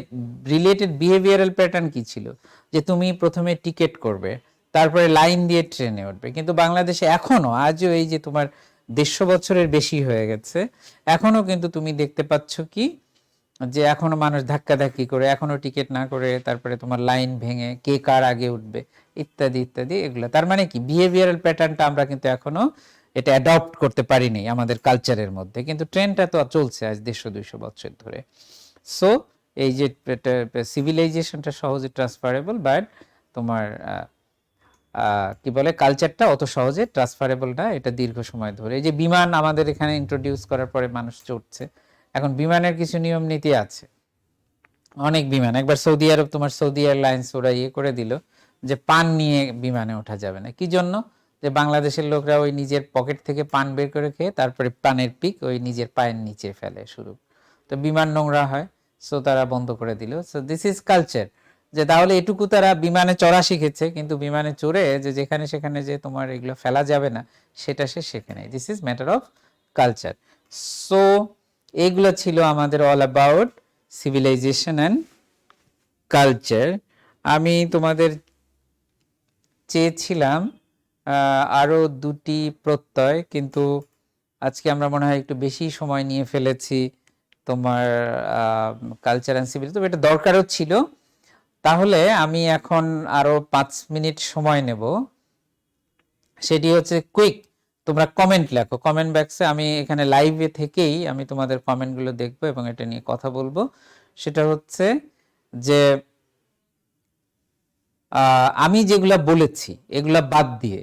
রিলেটেড বিহেভিয়ারাল প্যাটার্ন কি ছিল, যে তুমি প্রথমে টিকিট করবে, তারপরে লাইন দিয়ে ট্রেনে উঠবে। কিন্তু বাংলাদেশে এখনো আজও এই যে তোমার 150 বছরের বেশি হয়ে গেছে, এখনো কিন্তু তুমি দেখতে পাচ্ছ কি যে এখনো মানুষ ধাক্কাধাক্কি করে, এখনো টিকিট না করে তারপরে তোমার লাইন ভেঙে কে কার আগে উঠবে ইত্যাদি ইত্যাদি এগুলো। তার মানে কি বিহেভিয়ারাল প্যাটার্নটা আমরা কিন্তু এখনো এটা অ্যাডপ্ট করতে পারিনি আমাদের কালচারের মধ্যে, কিন্তু ট্রেনটা তো চলছে আজ 150-200 বছর ধরে। সো এই যে সিভিলাইজেশনটা সহজে ট্রান্সফারেবল, বাট তোমার কি বলে কালচারটা অত সহজে ট্রান্সফারেবল না, এটা দীর্ঘ সময় ধরে। এই যে বিমান আমাদের এখানে ইন্ট্রোডিউস করার পরে মানুষ চড়ছে, এখন বিমানের কিছু নিয়ম নীতি আছে। অনেক বিমান, একবার সৌদি আরব তোমার সৌদি এয়ারলাইন্স ওরা ইয়ে করে দিল যে পান নিয়ে বিমানে ওঠা যাবে না। কি জন্য? যে বাংলাদেশের লোকরা ওই নিজের পকেট থেকে পান বের করে খেয়ে তারপরে পানের পিক ওই নিজের পায়ের নিচে ফেলে শুরু, তো বিমান নোংরা হয়, সো তারা বন্ধ করে দিল। সো দিস ইজ কালচার, যে তাহলে এটুকু তারা বিমানে চড়া শিখেছে, কিন্তু বিমানে চড়ে যে যেখানে সেখানে যে তোমার এগুলো ফেলা যাবে না সেটা সে শেখে নেই। This is matter of culture. So এগুলো ছিল আমাদের all about civilization and culture. আমি তোমাদের চেয়েছিলাম আরো দুটি প্রত্যয়, কিন্তু আজকে আমরা মনে হয় একটু বেশি সময় নিয়ে ফেলেছি তোমার কালচার অ্যান্ড সিভিল, তবে এটা দরকারও ছিল। তাহলে আমি এখন আরো 5 মিনিট সময় নেব, সেটি হচ্ছে কুইক তোমরা কমেন্ট লেখো কমেন্ট বক্সে। আমি এখানে লাইভে থেকেই আমি তোমাদের কমেন্টগুলো দেখবো এবং এটা নিয়ে কথা বলবো। সেটা হচ্ছে যে আমি যেগুলা বলেছি এগুলা বাদ দিয়ে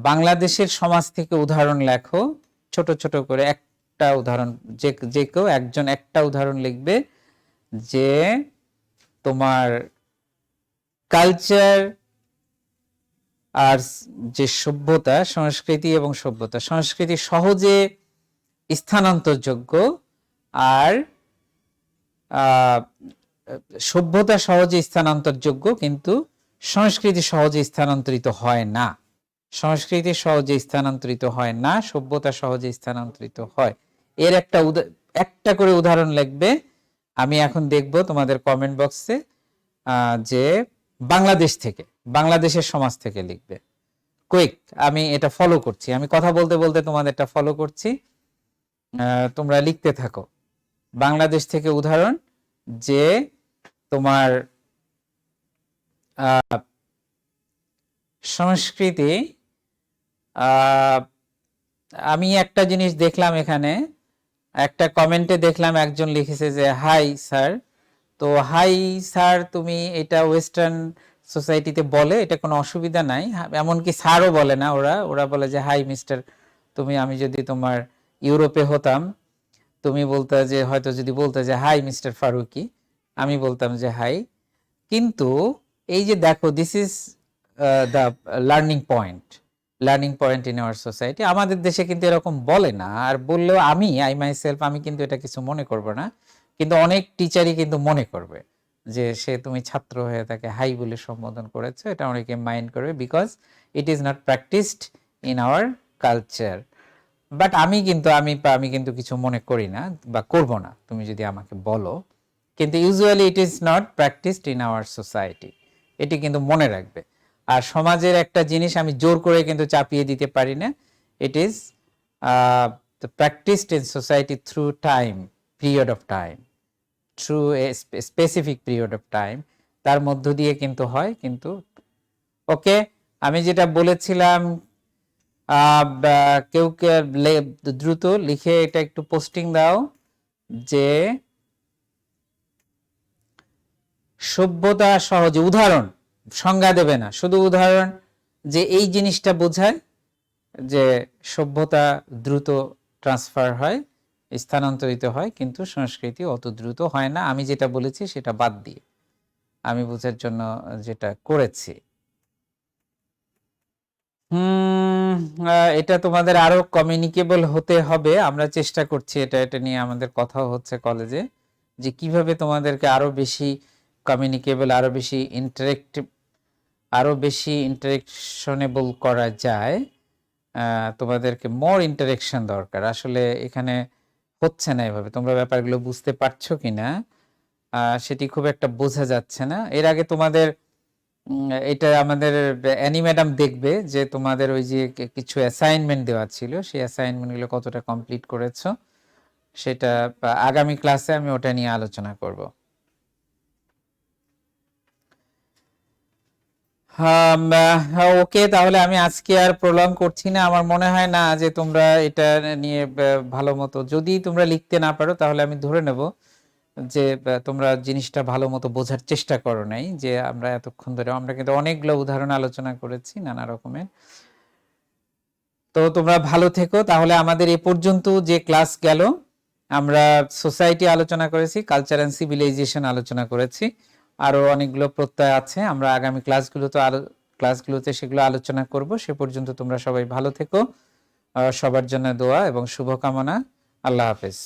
বাংলাদেশের সমাজ থেকে উদাহরণ লেখো, ছোট ছোট করে একটা উদাহরণ, যে কেউ একজন একটা উদাহরণ লিখবে যে তোমার কালচার আর যে সভ্যতা, সংস্কৃতি এবং সভ্যতা, সংস্কৃতি সহজে স্থানান্তরযোগ্য আর সভ্যতা সহজে স্থানান্তরযোগ্য, কিন্তু সংস্কৃতি সহজে স্থানান্তরিত হয় না। সংস্কৃতি সহজে স্থানান্তরিত হয় না, সভ্যতা সহজে স্থানান্তরিত হয়। এর একটা করে উদাহরণ লিখবে। আমি এখন দেখব তোমাদের কমেন্ট বক্সে যে বাংলাদেশ থেকে, বাংলাদেশের সমাজ থেকে লিখবে। কুইক, আমি এটা ফলো করছি, আমি কথা বলতে বলতে তোমাদেরটা ফলো করছি, তোমরা লিখতে থাকো। বাংলাদেশ থেকে উদাহরণ যে তোমার সংস্কৃতি। আমি একটা জিনিস দেখলাম এখানে, একটা কমেন্টে দেখলাম একজন লিখেছে যে হাই স্যার, তো হাই স্যার তুমি এটা ওয়েস্টার্ন সোসাইটিতে বলে, এটা কোনো অসুবিধা নাই, এমনকি স্যারও বলে না, ওরা ওরা বলে যে হাই মিস্টার। তুমি, আমি যদি তোমার ইউরোপে হতাম, তুমি বলতে যে, হয়তো যদি বলতে যে হাই মিস্টার ফারুকি, আমি বলতাম যে হাই। কিন্তু এই যে দেখো, this is the learning point in our society. আমাদের দেশে কিন্তু এরকম বলে না, আর বললেও আই মাইসেলফ আমি কিন্তু এটা কিছু মনে করব না, কিন্তু অনেক টিচারই কিন্তু মনে করবে যে সে, তুমি ছাত্র হয়ে তাকে হাই বলে সম্বোধন করেছো, এটা অনেকে মাইন্ড করবে, because it is not practised in our culture. But আমি কিন্তু কিছু মনে করি না বা করব না, তুমি যদি আমাকে বলো, কিন্তু usually it is not practised in our society, এটি কিন্তু মনে রাখবে। আর সমাজের একটা জিনিস আমি জোর করে কিন্তু চাপিয়ে দিতে পারি না, it is practised in society through period of time, through a specific period of time, তার মধ্য দিয়ে কিন্তু হয়। কিন্তু ওকে, আমি যেটা বলেছিলাম, কেউ দ্রুত লিখে এটা একটু পোস্টিং দাও যে সভ্যতা সহজে, উদাহরণ, সংজ্ঞা দেবে না, শুধু উদাহরণ, যে এই জিনিসটা বোঝায় যে সভ্যতা দ্রুত ট্রান্সফার হয়, স্থানান্তরিত হয়, কিন্তু সংস্কৃতি অত দ্রুত হয় না। আমি যেটা বলেছি সেটা বাদ দিয়ে আমি বোঝার জন্য যেটা করেছি। এটা তোমাদের আরো কমিউনিকেবল হতে হবে, আমরা চেষ্টা করছি, এটা নিয়ে আমাদের কথাও হচ্ছে কলেজে, যে কিভাবে তোমাদেরকে আরো বেশি কমিউনিকেবল, আরো বেশি ইন্টারেকশনেবল করা যায়। তোমাদেরকে মোর ইন্টারেকশন দরকার, আসলে এখানে হচ্ছে না এভাবে। তোমরা ব্যাপারগুলো বুঝতে পারছো কিনা সেটি খুব একটা বোঝা যাচ্ছে না। এর আগে তোমাদের এটা আমাদের অ্যানি ম্যাডাম দেখবে যে তোমাদের ওই যে কিছু অ্যাসাইনমেন্ট দেওয়া ছিল, সেই অ্যাসাইনমেন্টগুলো কতটা কমপ্লিট করেছো, সেটা আগামী ক্লাসে আমি ওটা নিয়ে আলোচনা করব। ওকে, তাহলে আমি আজকে আর প্রলং করছি না। আমার মনে হয় না যে তোমরা এটা নিয়ে ভালো মতো, যদি তোমরা লিখতে না পারো তাহলে আমি ধরে নেব যে তোমরা জিনিসটা ভালো মতো বোঝার চেষ্টা করো নাই, যে আমরা এতক্ষণ ধরে আমরা কিন্তু অনেকগুলো উদাহরণ আলোচনা করেছি নানা রকমের। তো তোমরা ভালো থেকো। তাহলে আমাদের এ পর্যন্ত যে ক্লাস গেল, আমরা সোসাইটি আলোচনা করেছি, কালচার অ্যান্ড সিভিলাইজেশন আলোচনা করেছি, আরো অনেকগুলো প্রত্যয় আছে, আমরা আগামী ক্লাসগুলোতে সেগুলো আলোচনা করব। সে পর্যন্ত তোমরা সবাই ভালো থেকো, সবার জন্য দোয়া এবং শুভকামনা। আল্লাহ হাফেজ।